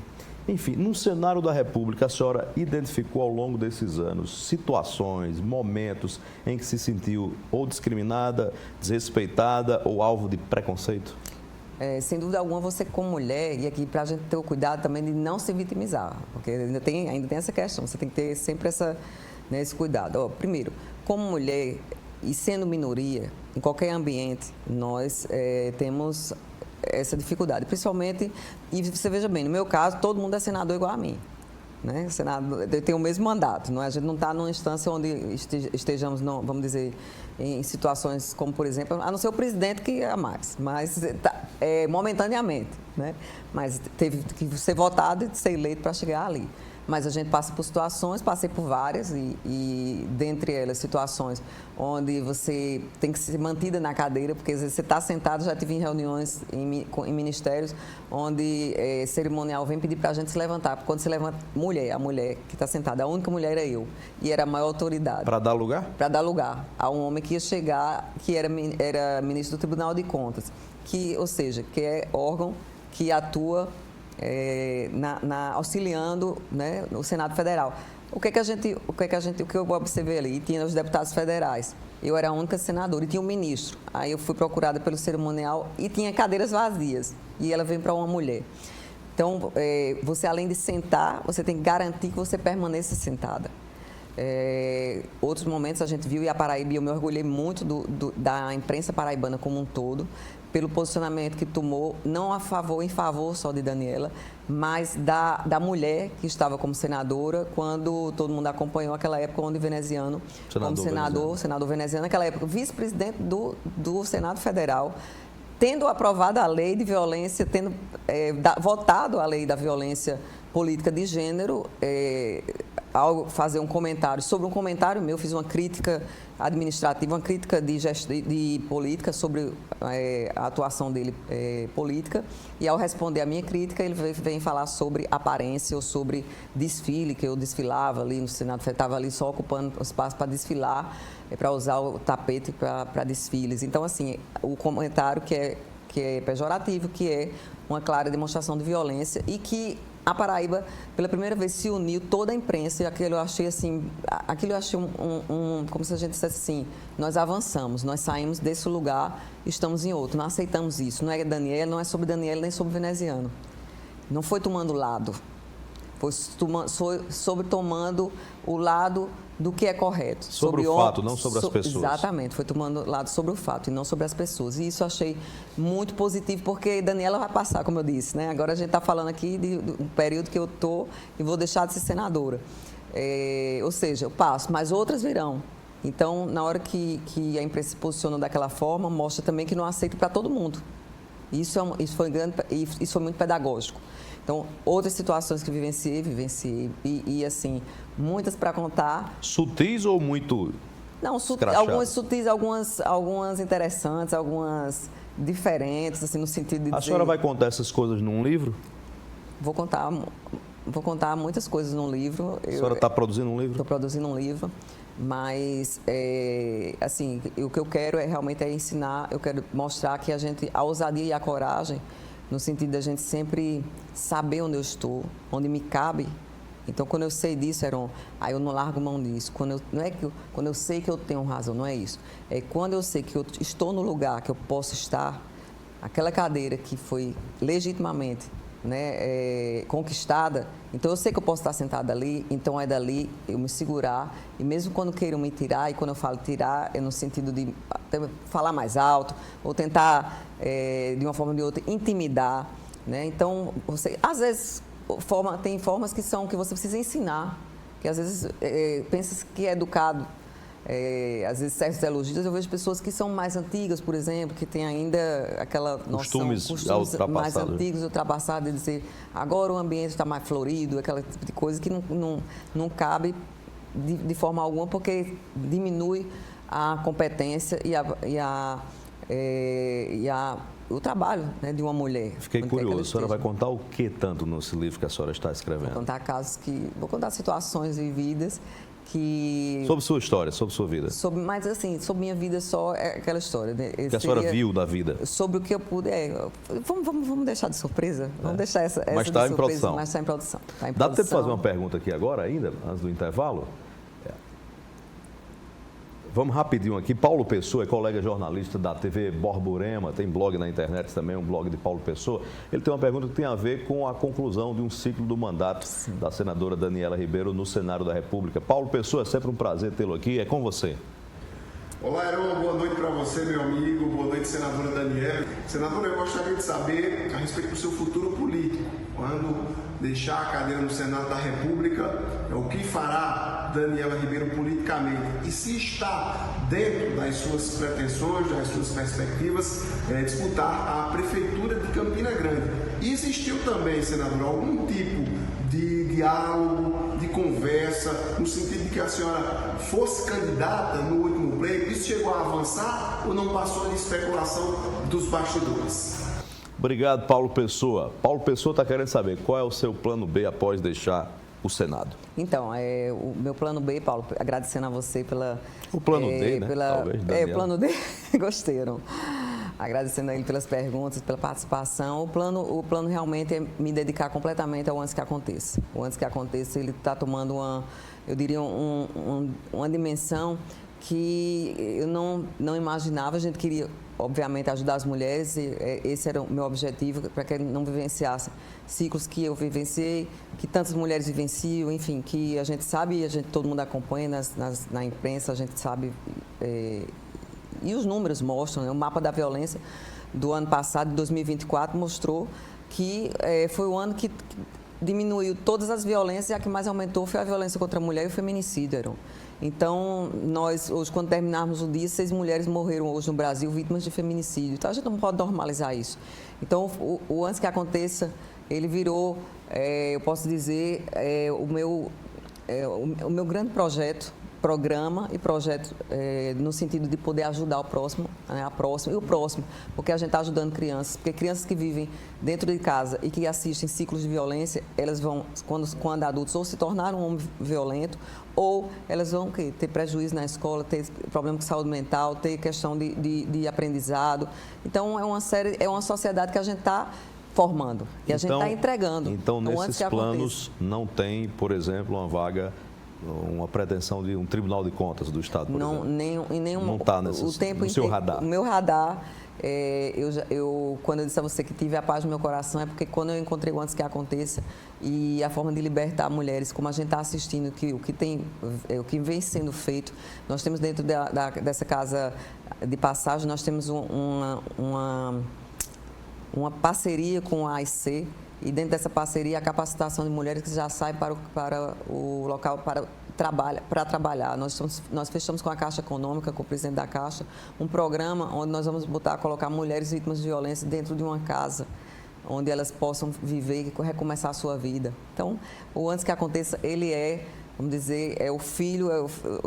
Enfim, no cenário da República, a senhora identificou ao longo desses anos situações, momentos em que se sentiu ou discriminada, desrespeitada ou alvo de preconceito? Sem dúvida alguma, você como mulher, e aqui para a gente ter o cuidado também de não se vitimizar, porque ainda tem essa questão, você tem que ter sempre esse cuidado. Primeiro, como mulher e sendo minoria, em qualquer ambiente, nós temos essa dificuldade, principalmente, e você veja bem, no meu caso, todo mundo é senador igual a mim. Né? O Senado tem o mesmo mandato, não é? A gente não está numa instância onde estejamos, não, vamos dizer, em situações como, por exemplo, a não ser o presidente que é a mais, mas momentaneamente, né? Mas teve que ser votado e ser eleito para chegar ali. Mas a gente passa por situações, passei por várias, e dentre elas situações onde você tem que ser mantida na cadeira, porque às vezes você está sentado, já tive em reuniões em ministérios, onde cerimonial vem pedir para a gente se levantar, porque quando se levanta, a mulher que está sentada, a única mulher era eu, e era a maior autoridade. Para dar lugar? Para dar lugar a um homem que ia chegar, que era ministro do Tribunal de Contas, ou seja, que é órgão que atua auxiliando, né, o Senado Federal. O que eu observei ali? Tinha os deputados federais. Eu era a única senadora e tinha um ministro. Aí eu fui procurada pelo cerimonial e tinha cadeiras vazias. E ela veio para uma mulher. Então, você além de sentar, você tem que garantir que você permaneça sentada. Outros momentos a gente viu, e a Paraíba, eu me orgulhei muito da imprensa paraibana como um todo, pelo posicionamento que tomou, não em favor só de Daniela, mas da mulher que estava como senadora, quando todo mundo acompanhou aquela época onde Veneziano, senador veneziano, naquela época, vice-presidente do Senado Federal, tendo aprovado a lei de violência, tendo votado a lei da violência política de gênero, ao fazer um comentário sobre um comentário meu, fiz uma crítica administrativa, uma crítica de política sobre a atuação dele política, e ao responder a minha crítica, ele vem falar sobre aparência ou sobre desfile, que eu desfilava ali no Senado, estava ali só ocupando o espaço para desfilar, para usar o tapete para desfiles. Então, assim, o comentário que é pejorativo, que é uma clara demonstração de violência, e que a Paraíba, pela primeira vez, se uniu toda a imprensa, e aquilo eu achei como se a gente dissesse assim, nós avançamos, nós saímos desse lugar, estamos em outro, não aceitamos isso. Não é Daniela, não é sobre Daniela nem sobre Veneziano. Não foi tomando lado, foi sobre tomando o lado do que é correto. Sobre o fato, não sobre as pessoas. Exatamente, foi tomando lado sobre o fato e não sobre as pessoas. E isso eu achei muito positivo, porque Daniela vai passar, como eu disse, né? Agora a gente está falando aqui de um período que eu estou e vou deixar de ser senadora. Ou seja, eu passo, mas outras virão. Então, na hora que a imprensa se posiciona daquela forma, mostra também que não aceita para todo mundo. Isso foi muito pedagógico. Então, outras situações que vivenciei e assim, muitas para contar. Sutis ou muito? Não, algumas sutis, algumas interessantes, algumas diferentes, assim, no sentido de A dizer... senhora vai contar essas coisas num livro? Vou contar muitas coisas num livro. A senhora está produzindo um livro? Estou produzindo um livro, mas, assim, o que eu quero realmente ensinar, eu quero mostrar que a ousadia e a coragem, no sentido da gente sempre saber onde eu estou, onde me cabe. Então, quando eu sei disso, Heron, aí eu não largo mão disso. Quando eu sei que eu tenho razão, não é isso. É quando eu sei que eu estou no lugar que eu posso estar, aquela cadeira que foi legitimamente, né, conquistada, então eu sei que eu posso estar sentada ali, então é dali eu me segurar, e mesmo quando queiram me tirar, e quando eu falo tirar, é no sentido de até falar mais alto, ou tentar, de uma forma ou de outra, intimidar, né? Então, às vezes, tem formas que você precisa ensinar, que às vezes pensa que é educado. Às vezes, certos elogios, eu vejo pessoas que são mais antigas, por exemplo, que têm ainda aquela noção, costumes mais antigos, ultrapassados, de dizer agora o ambiente está mais florido, aquela tipo de coisa que não cabe de forma alguma, porque diminui a competência o trabalho, né, de uma mulher. Fiquei curioso, a senhora vai contar o que tanto nesse livro que a senhora está escrevendo? Vou contar situações vividas que... Sobre sua história, sobre sua vida. Mas assim, sobre minha vida só é aquela história. Né? Que a senhora viu da vida. Sobre o que eu pude. Vamos deixar de surpresa? Vamos deixar essa mas está em surpresa, produção. Mas está em produção. Dá tempo de fazer uma pergunta aqui agora ainda, antes do intervalo? Vamos rapidinho aqui. Paulo Pessoa é colega jornalista da TV Borborema, tem blog na internet também, um blog de Paulo Pessoa. Ele tem uma pergunta que tem a ver com a conclusão de um ciclo do mandato da senadora Daniela Ribeiro no Senado da República. Paulo Pessoa, é sempre um prazer tê-lo aqui. É com você. Olá, Heron. Boa noite para você, meu amigo. Boa noite, senadora Daniela. Senadora, eu gostaria de saber a respeito do seu futuro político. Quando deixar a cadeira no Senado da República, o que fará Daniela Ribeiro politicamente? E se está dentro das suas pretensões, das suas perspectivas, disputar a Prefeitura de Campina Grande? E existiu também, senadora, algum tipo de diálogo, de conversa, no sentido de que a senhora fosse candidata no último pleito? Isso chegou a avançar ou não passou de especulação dos bastidores? Obrigado, Paulo Pessoa. Paulo Pessoa está querendo saber qual é o seu plano B após deixar o Senado. Então, o meu plano B, Paulo, agradecendo a você pela... O plano D, né? Talvez, o plano D, gostaram. Agradecendo a ele pelas perguntas, pela participação. O plano realmente é me dedicar completamente ao Antes que Aconteça. O Antes que Aconteça, ele está tomando eu diria, uma dimensão que eu não imaginava. A gente queria, obviamente, ajudar as mulheres, e esse era o meu objetivo, para que não vivenciassem ciclos que eu vivenciei, que tantas mulheres vivenciam, enfim, que a gente sabe, todo mundo acompanha na imprensa, a gente sabe, e os números mostram, né? O mapa da violência do ano passado, de 2024, mostrou que foi o ano que diminuiu todas as violências, e a que mais aumentou foi a violência contra a mulher e o feminicídio, Heron. Então, nós, hoje, quando terminarmos o dia, 6 mulheres morreram hoje no Brasil vítimas de feminicídio. Então, a gente não pode normalizar isso. Então, o Antes que Aconteça, ele virou, eu posso dizer, o meu grande programa e projeto no sentido de poder ajudar o próximo, né, a próxima e o próximo, porque a gente está ajudando crianças, porque crianças que vivem dentro de casa e que assistem ciclos de violência, elas vão, quando adultos, ou se tornar um homem violento, ou elas vão ter prejuízo na escola, ter problema com saúde mental, ter questão de aprendizado. Então, é uma sociedade que a gente está formando, e a gente está entregando. Então, nesses planos, não tem, por exemplo, uma vaga, uma pretensão de um Tribunal de Contas do Estado, por exemplo? Não está no seu radar? O meu radar, quando eu disse a você que tive a paz no meu coração, é porque quando eu encontrei o Antes que Aconteça e a forma de libertar mulheres, como a gente está assistindo, o que vem sendo feito, nós temos dentro dessa casa de passagem, nós temos uma parceria com a AIC, e dentro dessa parceria a capacitação de mulheres que já saem para o local para trabalhar. Nós fechamos com a Caixa Econômica, com o presidente da Caixa, um programa onde nós vamos colocar mulheres vítimas de violência dentro de uma casa, onde elas possam viver e recomeçar a sua vida. Então, o Antes que Aconteça, ele é vamos dizer, é o filho,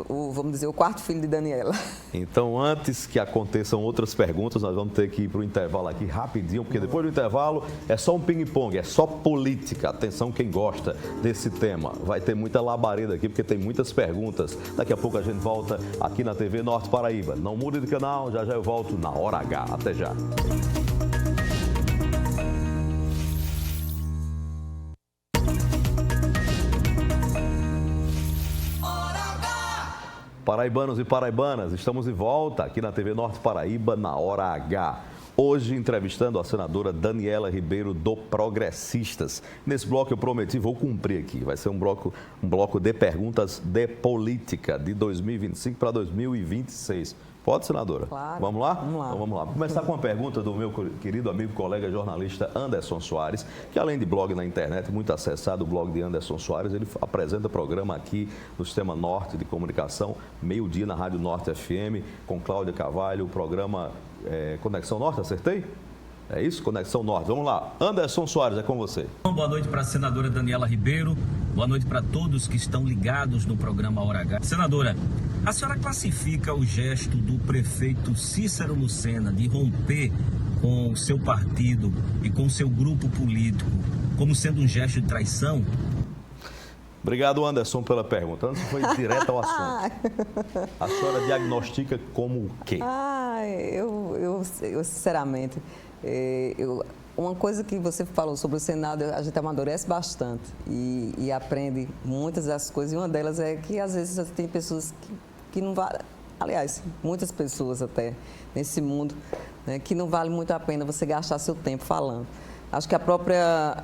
vamos dizer, o quarto filho de Daniela. Então, antes que aconteçam outras perguntas, nós vamos ter que ir para o intervalo aqui rapidinho, porque depois do intervalo é só um ping-pong, é só política. Atenção quem gosta desse tema. Vai ter muita labareda aqui, porque tem muitas perguntas. Daqui a pouco a gente volta aqui na TV Norte Paraíba. Não mude de canal, já eu volto na Hora H. Até já. Paraibanos e paraibanas, estamos de volta aqui na TV Norte Paraíba na Hora H. Hoje entrevistando a senadora Daniela Ribeiro do Progressistas. Nesse bloco eu prometi, vou cumprir aqui, vai ser um bloco de perguntas de política de 2025 para 2026. Pode, senadora? Claro. Vamos lá? Vamos lá. Então, vamos lá. Vou começar com uma pergunta do meu querido amigo, colega jornalista Anderson Soares, que além de blog na internet, muito acessado, o blog de Anderson Soares, ele apresenta programa aqui no Sistema Norte de Comunicação, meio-dia na Rádio Norte FM, com Cláudia Carvalho, o programa Conexão Norte, acertei? É isso? Conexão Norte. Vamos lá. Anderson Soares, é com você. Boa noite para a senadora Daniela Ribeiro. Boa noite para todos que estão ligados no programa Hora H. Senadora, a senhora classifica o gesto do prefeito Cícero Lucena de romper com o seu partido e com o seu grupo político como sendo um gesto de traição? Obrigado, Anderson, pela pergunta. Anderson foi direto ao assunto. A senhora diagnostica como o quê? Eu sinceramente, uma coisa que você falou sobre o Senado, a gente amadurece bastante e aprende muitas das coisas. E uma delas é que, às vezes, tem pessoas que não valem, aliás, muitas pessoas até nesse mundo, né, que não vale muito a pena você gastar seu tempo falando. Acho que a própria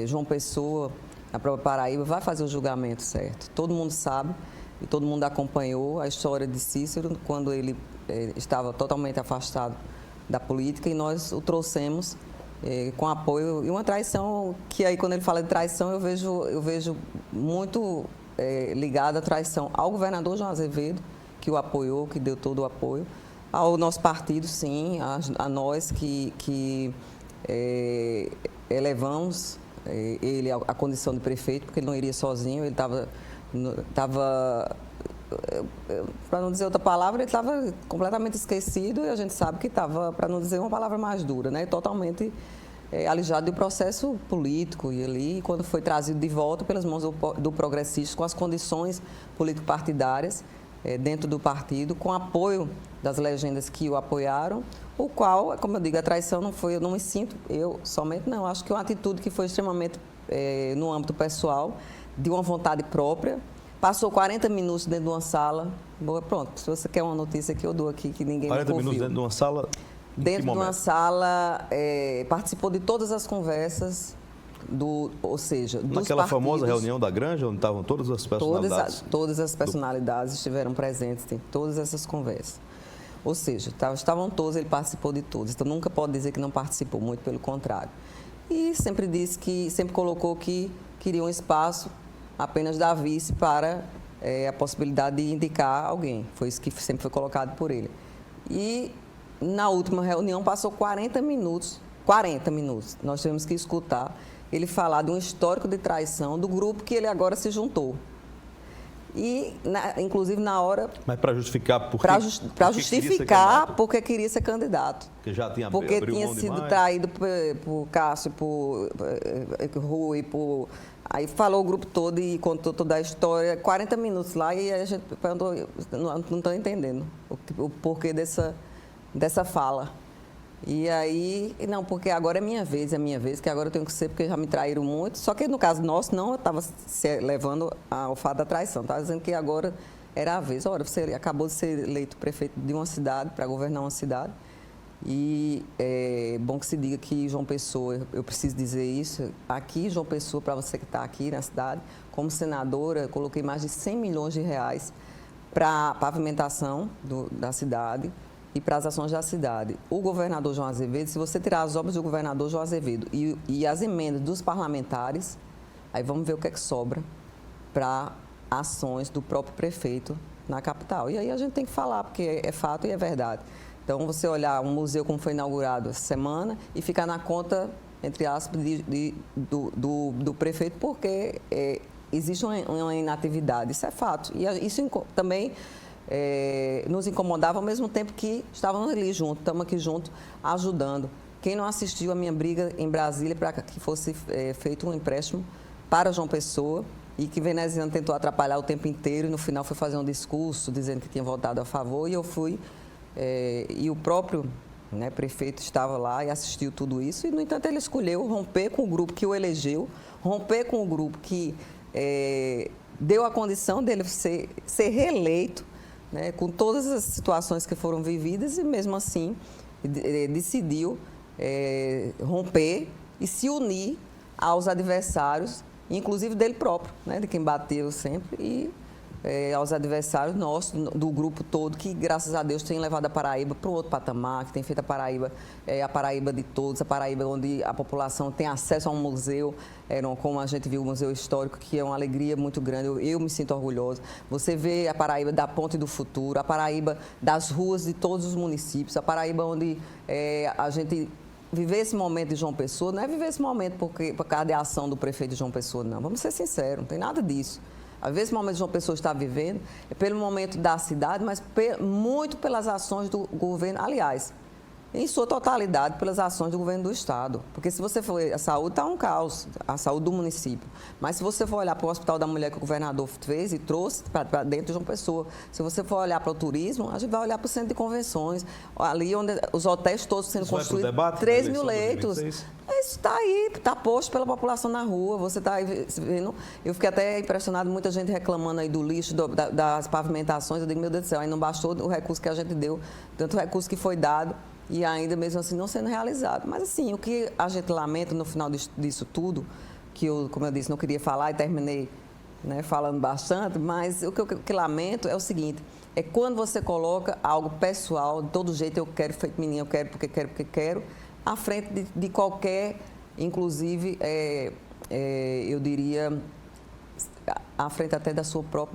João Pessoa, a própria Paraíba, vai fazer o julgamento certo. Todo mundo sabe e todo mundo acompanhou a história de Cícero quando ele estava totalmente afastado da política e nós o trouxemos com apoio e uma traição que aí quando ele fala de traição eu vejo muito ligada à traição ao governador João Azevedo, que o apoiou, que deu todo o apoio, ao nosso partido, sim, a nós que elevamos ele à condição de prefeito, porque ele não iria sozinho, ele estava para não dizer outra palavra, ele estava completamente esquecido e a gente sabe que estava, para não dizer uma palavra mais dura, né, totalmente alijado do processo político. E ali, quando foi trazido de volta pelas mãos do Progressistas, com as condições político-partidárias dentro do partido, com apoio das legendas que o apoiaram, o qual, como eu digo, a traição não foi, eu não me sinto, eu somente não, acho que uma atitude que foi extremamente no âmbito pessoal, de uma vontade própria. Passou 40 minutos dentro de uma sala. Pronto, se você quer uma notícia que eu dou aqui, que ninguém me ouviu. 40 minutos dentro de uma sala? Dentro de uma sala, participou de todas as conversas, ou seja, dos naquela partidos, famosa reunião da Granja, onde estavam todas as personalidades? Todas as personalidades estiveram presentes em todas essas conversas. Ou seja, estavam todos, ele participou de todas. Então, nunca pode dizer que não participou, muito pelo contrário. E sempre colocou que queria um espaço apenas da vice para a possibilidade de indicar alguém. Foi isso que sempre foi colocado por ele. E na última reunião passou 40 minutos, nós tivemos que escutar ele falar de um histórico de traição do grupo que ele agora se juntou. E, inclusive, na hora... Mas para justificar por Para justificar porque queria ser candidato. Porque já tinha porque tinha sido traído por Cássio, por Rui, por... Aí falou o grupo todo e contou toda a história, 40 minutos lá, e a gente perguntou, não estou entendendo o porquê dessa fala. E aí, não, porque agora é minha vez, que agora eu tenho que ser, porque já me traíram muito. Só que no caso nosso, não, eu estava levando ao fato da traição, estava dizendo que agora era a vez. Olha, você acabou de ser eleito prefeito de uma cidade, para governar uma cidade. E é bom que se diga que João Pessoa, eu preciso dizer isso, aqui João Pessoa, para você que está aqui na cidade, como senadora, eu coloquei mais de 100 milhões de reais para a pavimentação da cidade e para as ações da cidade. O governador João Azevedo, se você tirar as obras do governador João Azevedo e as emendas dos parlamentares, aí vamos ver o que é que sobra para ações do próprio prefeito na capital. E aí a gente tem que falar, porque é fato e é verdade. Então, você olhar um museu como foi inaugurado essa semana e ficar na conta entre aspas, do prefeito, porque existe uma inatividade, isso é fato. E isso também nos incomodava ao mesmo tempo que estávamos ali juntos, estamos aqui juntos ajudando. Quem não assistiu a minha briga em Brasília para que fosse feito um empréstimo para João Pessoa e que Veneziano tentou atrapalhar o tempo inteiro e no final foi fazer um discurso dizendo que tinha votado a favor e eu fui, e o próprio prefeito estava lá e assistiu tudo isso e, no entanto, ele escolheu romper com o grupo que o elegeu, romper com o grupo que deu a condição dele ser reeleito, com todas as situações que foram vividas e, mesmo assim, decidiu romper e se unir aos adversários, inclusive dele próprio, de quem bateu sempre, e aos adversários nossos, do grupo todo, que, graças a Deus, tem levado a Paraíba para um outro patamar, que tem feito a Paraíba de todos, a Paraíba onde a população tem acesso a um museu, como a gente viu o Museu Histórico, que é uma alegria muito grande, eu me sinto orgulhosa. Você vê a Paraíba da Ponte do Futuro, a Paraíba das ruas de todos os municípios, a Paraíba onde a gente viver esse momento de João Pessoa, não é viver esse momento por causa da ação do prefeito de João Pessoa, não. Vamos ser sinceros, não tem nada disso. Às vezes, o momento que João Pessoa está vivendo é pelo momento da cidade, mas muito pelas ações do governo, aliás, em sua totalidade, pelas ações do governo do Estado. Porque se você for, a saúde está um caos, a saúde do município. Mas se você for olhar para o Hospital da Mulher que o governador fez e trouxe para dentro de João Pessoa, se você for olhar para o turismo, a gente vai olhar para o centro de convenções, ali onde os hotéis todos sendo construídos, 3 mil leitos. Isso está aí, está posto pela população na rua, você está aí vendo. Eu fiquei até impressionado, muita gente reclamando aí do lixo, das pavimentações. Eu digo, meu Deus do céu, aí não bastou o recurso que a gente deu, tanto recurso que foi dado, e ainda mesmo assim não sendo realizado. Mas assim, o que a gente lamenta no final disso tudo, que eu, como eu disse, não queria falar e terminei falando bastante, mas o que eu lamento é o seguinte, é quando você coloca algo pessoal, de todo jeito eu quero, feito menino, eu quero porque quero, à frente de qualquer, inclusive, eu diria, à frente até dos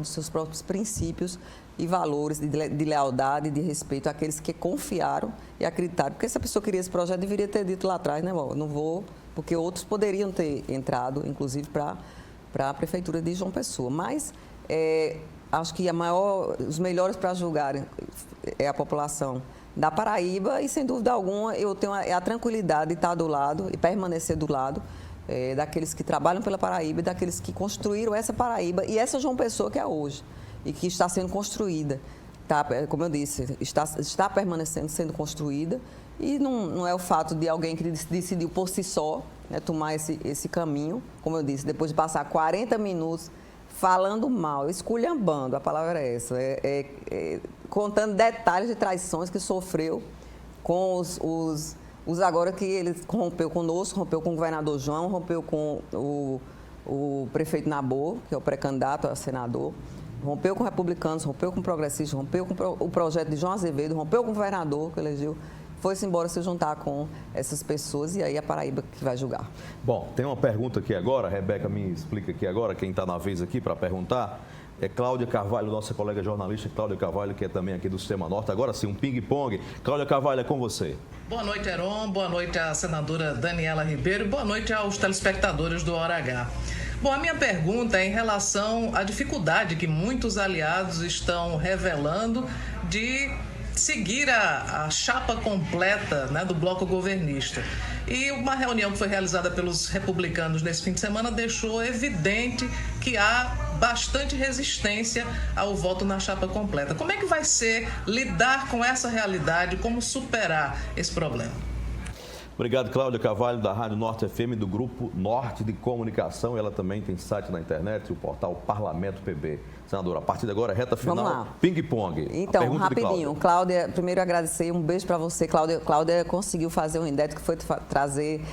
seus próprios princípios e valores de lealdade e de respeito àqueles que confiaram e acreditaram. Porque se a pessoa queria esse projeto, deveria ter dito lá atrás, não vou, porque outros poderiam ter entrado, inclusive, para a Prefeitura de João Pessoa. Mas acho que os melhores para julgarem é a população da Paraíba e, sem dúvida alguma, eu tenho a tranquilidade de estar do lado e permanecer do lado daqueles que trabalham pela Paraíba e daqueles que construíram essa Paraíba e essa João Pessoa que é hoje e que está sendo construída. Como eu disse, está permanecendo sendo construída e não é o fato de alguém que decidiu por si só tomar esse caminho, como eu disse, depois de passar 40 minutos falando mal, esculhambando, a palavra é essa, contando detalhes de traições que sofreu com os agora que ele rompeu conosco, rompeu com o governador João, rompeu com o prefeito Nabor, que é o pré-candidato a senador, rompeu com republicanos, rompeu com progressistas, rompeu com o projeto de João Azevedo, rompeu com o governador que elegeu, foi-se embora se juntar com essas pessoas e aí a Paraíba que vai julgar. Bom, tem uma pergunta aqui agora, a Rebeca me explica aqui agora, quem está na vez aqui para perguntar, é Cláudia Carvalho, nossa colega jornalista, Cláudia Carvalho, que é também aqui do Sistema Norte. Agora sim, um ping-pong. Cláudia Carvalho, é com você. Boa noite, Heron. Boa noite à senadora Daniela Ribeiro. Boa noite aos telespectadores do Hora H. Bom, a minha pergunta é em relação à dificuldade que muitos aliados estão revelando de seguir a chapa completa do bloco governista. E uma reunião que foi realizada pelos republicanos nesse fim de semana deixou evidente que há bastante resistência ao voto na chapa completa. Como é que vai ser lidar com essa realidade, como superar esse problema? Obrigado, Cláudia Carvalho, da Rádio Norte FM, do Grupo Norte de Comunicação. Ela também tem site na internet, o portal Parlamento PB. Senadora, a partir de agora, reta final, vamos lá. Ping-pong. Então, rapidinho. Cláudia, primeiro agradecer, um beijo para você. Cláudia conseguiu fazer um inédito, que foi trazer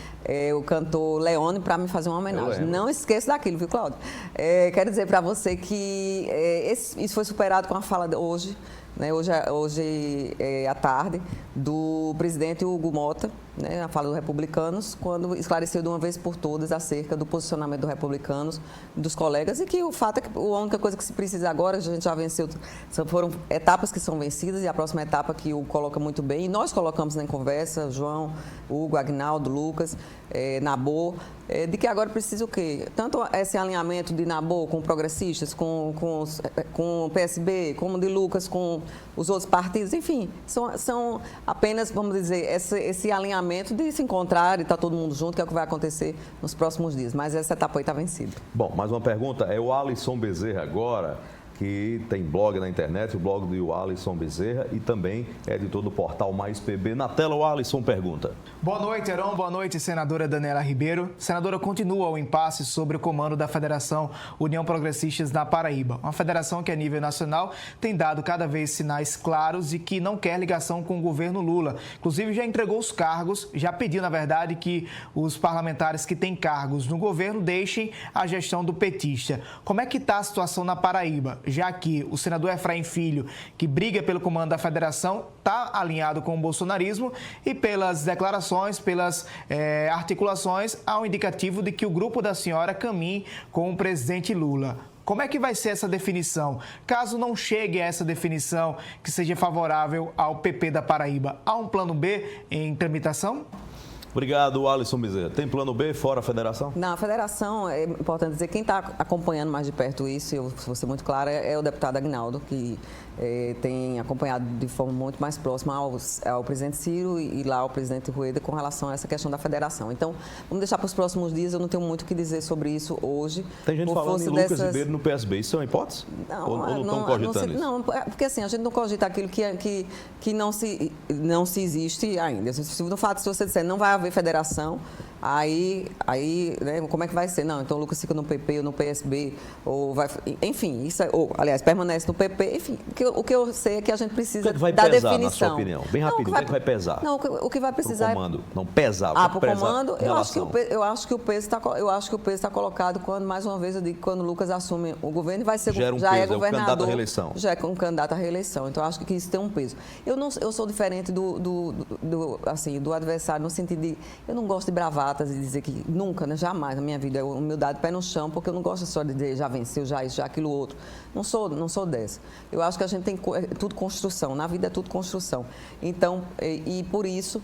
o cantor Leone para me fazer uma homenagem. Não esqueça daquilo, viu, Cláudia? Quero dizer para você que isso foi superado com a fala de hoje, hoje à tarde, do presidente Hugo Mota, né, a fala dos republicanos, quando esclareceu de uma vez por todas acerca do posicionamento dos republicanos, dos colegas, e que o fato é que a única coisa que se precisa agora, a gente já venceu, foram etapas que são vencidas, e a próxima etapa que o coloca muito bem, e nós colocamos na conversa, João, Hugo, Agnaldo, Lucas, Nabor, de que agora precisa o quê? Tanto esse alinhamento de Nabor com progressistas, com o PSB, como de Lucas com os outros partidos, enfim, são apenas, vamos dizer, esse alinhamento de se encontrar e estar todo mundo junto, que é o que vai acontecer nos próximos dias. Mas essa etapa aí está vencida. Bom, mais uma pergunta. É o Alisson Bezerra agora, que tem blog na internet, o blog do Alisson Bezerra, e também é editor do portal Mais PB. Na tela, o Alisson pergunta. Boa noite, Heron. Boa noite, senadora Daniela Ribeiro. Senadora, continua o impasse sobre o comando da Federação União Progressistas na Paraíba. Uma federação que, a nível nacional, tem dado cada vez sinais claros de que não quer ligação com o governo Lula. Inclusive, já entregou os cargos, já pediu, na verdade, que os parlamentares que têm cargos no governo deixem a gestão do petista. Como é que está a situação na Paraíba? Já que o senador Efraim Filho, que briga pelo comando da federação, está alinhado com o bolsonarismo, e pelas declarações, pelas articulações, há um indicativo de que o grupo da senhora caminhe com o presidente Lula. Como é que vai ser essa definição? Caso não chegue a essa definição que seja favorável ao PP da Paraíba, há um plano B em tramitação? Obrigado, Alisson Bezerra. Tem plano B fora a federação? Na federação, é importante dizer, quem está acompanhando mais de perto isso, eu vou ser muito clara, é o deputado Agnaldo, que tem acompanhado de forma muito mais próxima ao presidente Ciro e lá ao presidente Rueda com relação a essa questão da federação. Então, vamos deixar para os próximos dias, eu não tenho muito o que dizer sobre isso hoje. Tem gente falando em Lucas Ribeiro no PSB, isso é uma hipótese? Não, ou não estão cogitando isso? Não, porque assim, a gente não cogita aquilo que não se existe ainda. No fato, se você disser não vai haver federação, aí né, como é que vai ser? Não, então o Lucas fica no PP ou no PSB, ou vai, enfim, isso, aliás, permanece no PP, enfim, o que eu sei é que a gente precisa vai da pesar, definição. Na sua opinião? Bem rapidinho, o que vai pesar? Não, o que vai precisar pro comando, não pesar. para o comando, eu acho que o peso está colocado quando, mais uma vez, eu digo que quando o Lucas assume o governo, vai ser já é governador, candidato à reeleição. Já é um candidato à reeleição. Então, eu acho que isso tem um peso. Eu sou diferente do adversário, no sentido de, eu não gosto de bravatas e dizer que nunca, né, jamais na minha vida, é humildade, pé no chão, porque eu não gosto só de dizer já venceu, já isso, já aquilo outro. Não sou dessa. Eu acho que a gente tem tudo construção, na vida é tudo construção. Então, e por isso,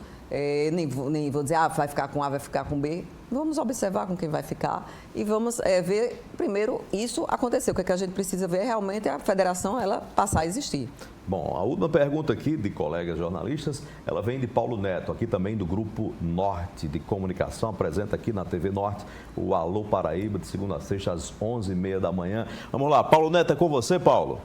nem vou dizer, vai ficar com A, vai ficar com B. Vamos observar com quem vai ficar e vamos ver, primeiro, isso acontecer. O que a gente precisa ver realmente é a federação ela passar a existir. Bom, a última pergunta aqui de colegas jornalistas, ela vem de Paulo Neto, aqui também do Grupo Norte de Comunicação, apresenta aqui na TV Norte o Alô Paraíba, de segunda a sexta, às 11h30 da manhã. Vamos lá, Paulo Neto, é com você, Paulo.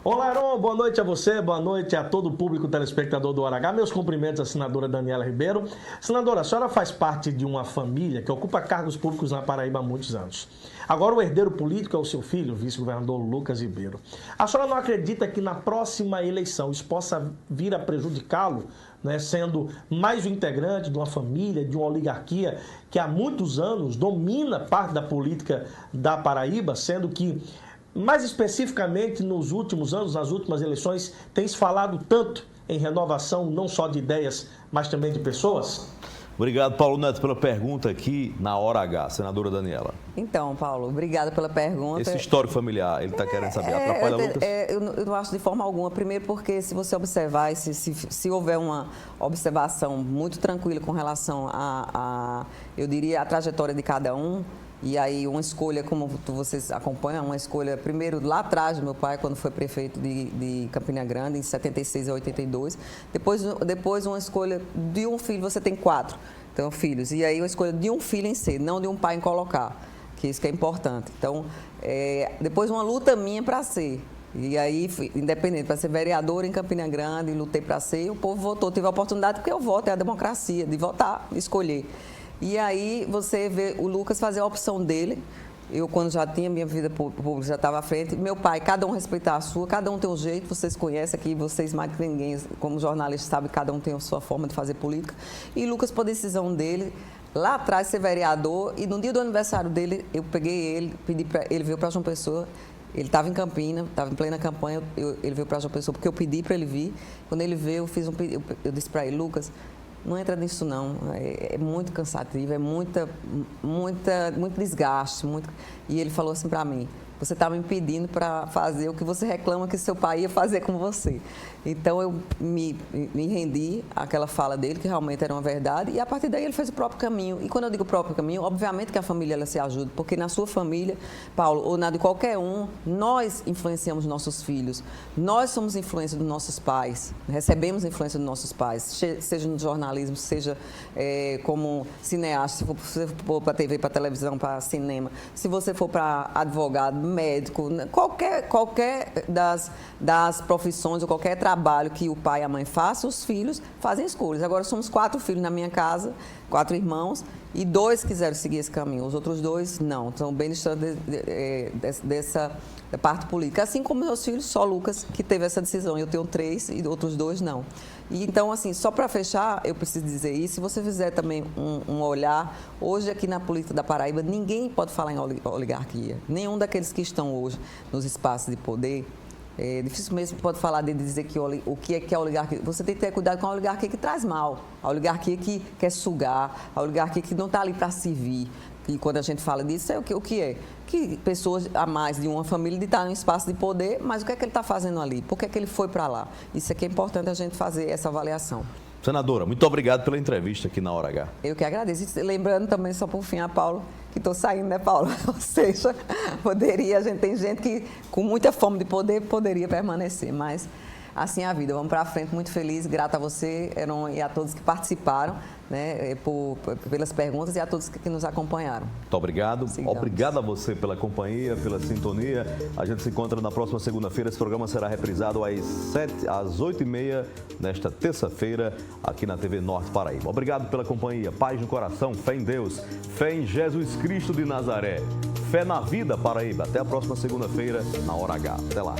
Olá, Heron, boa noite a você, boa noite a todo o público telespectador do Hora H. Meus cumprimentos à senadora Daniela Ribeiro. Senadora, a senhora faz parte de uma família que ocupa cargos públicos na Paraíba há muitos anos. Agora o herdeiro político é o seu filho, o vice-governador Lucas Ribeiro. A senhora não acredita que na próxima eleição isso possa vir a prejudicá-lo, né, sendo mais um integrante de uma família, de uma oligarquia que há muitos anos domina parte da política da Paraíba, sendo que mais especificamente, nos últimos anos, nas últimas eleições, tem se falado tanto em renovação, não só de ideias, mas também de pessoas? Obrigado, Paulo Neto, pela pergunta aqui na Hora H. Senadora Daniela. Então, Paulo, obrigada pela pergunta. Esse histórico familiar, ele está querendo saber, atrapalha Lucas? Eu não acho de forma alguma. Primeiro porque se você observar, se houver uma observação muito tranquila com relação eu diria, a trajetória de cada um, e aí uma escolha, como vocês acompanham, uma escolha, primeiro, lá atrás do meu pai, quando foi prefeito de Campina Grande, em 76 a 82. Depois uma escolha de um filho, você tem 4 então, filhos. E aí uma escolha de um filho em ser, não de um pai em colocar, que isso que é importante. Então, depois uma luta minha para ser. E aí, independente, para ser vereador em Campina Grande, lutei para ser, o povo votou, tive a oportunidade, porque eu voto, é a democracia, de votar, escolher. E aí você vê o Lucas fazer a opção dele. Eu, quando já tinha minha vida pública, já estava à frente. Meu pai, cada um respeitar a sua, cada um tem um jeito. Vocês conhecem aqui, vocês mais que ninguém, como jornalistas, sabem que cada um tem a sua forma de fazer política. E Lucas, por decisão dele, lá atrás, ser vereador. E no dia do aniversário dele, eu peguei ele, pedi para ele, veio para João Pessoa. Ele estava em Campina, estava em plena campanha. Ele veio para João Pessoa porque eu pedi para ele vir. Quando ele veio, eu disse para ele, Lucas, não entra nisso não. É muito cansativo, é muito desgaste. E ele falou assim para mim: você está me impedindo para fazer o que você reclama que seu pai ia fazer com você. Então eu me rendi àquela fala dele, que realmente era uma verdade, e a partir daí ele fez o próprio caminho. E quando eu digo próprio caminho, obviamente que a família ela se ajuda, porque na sua família, Paulo, ou na de qualquer um, nós influenciamos nossos filhos, nós somos influência dos nossos pais, recebemos influência dos nossos pais, seja no jornalismo, seja como cineasta, se você for para TV, para televisão, para cinema, se você for para advogado, médico, qualquer das profissões ou qualquer trabalho que o pai e a mãe façam, os filhos fazem escolhas. Agora somos 4 filhos na minha casa, 4 irmãos, e 2 quiseram seguir esse caminho. Os outros 2 não, estão bem distantes dessa parte política. Assim como meus filhos, só Lucas que teve essa decisão. Eu tenho 3 e outros 2 não. E então, assim, só para fechar, eu preciso dizer isso. Se você fizer também um olhar, hoje aqui na política da Paraíba, ninguém pode falar em oligarquia. Nenhum daqueles que estão hoje nos espaços de poder. Difícil mesmo pode falar de dizer que o que é a oligarquia. Você tem que ter cuidado com a oligarquia que traz mal, a oligarquia que quer sugar, a oligarquia que não está ali para servir. E quando a gente fala disso, é o que é? Que pessoas a mais de uma família estão em um espaço de poder, mas o que é que ele está fazendo ali? Por que é que ele foi para lá? Isso é que é importante a gente fazer essa avaliação. Senadora, muito obrigado pela entrevista aqui na Hora H. Eu que agradeço. E lembrando também, só por fim, a Paulo, que estou saindo, né, Paulo? Ou seja, tem gente que com muita fome de poder poderia permanecer, mas assim é a vida. Vamos para frente, muito feliz, grata a você, Heron, e a todos que participaram, né, pelas perguntas, e a todos que nos acompanharam. Muito obrigado. Sigamos. Obrigado a você pela companhia, pela sintonia. A gente se encontra na próxima segunda-feira. Esse programa será reprisado às 8h30 nesta terça-feira aqui na TV Norte Paraíba. Obrigado pela companhia. Paz no coração, fé em Deus, fé em Jesus Cristo de Nazaré, fé na vida, Paraíba. Até a próxima segunda-feira na Hora H. Até lá.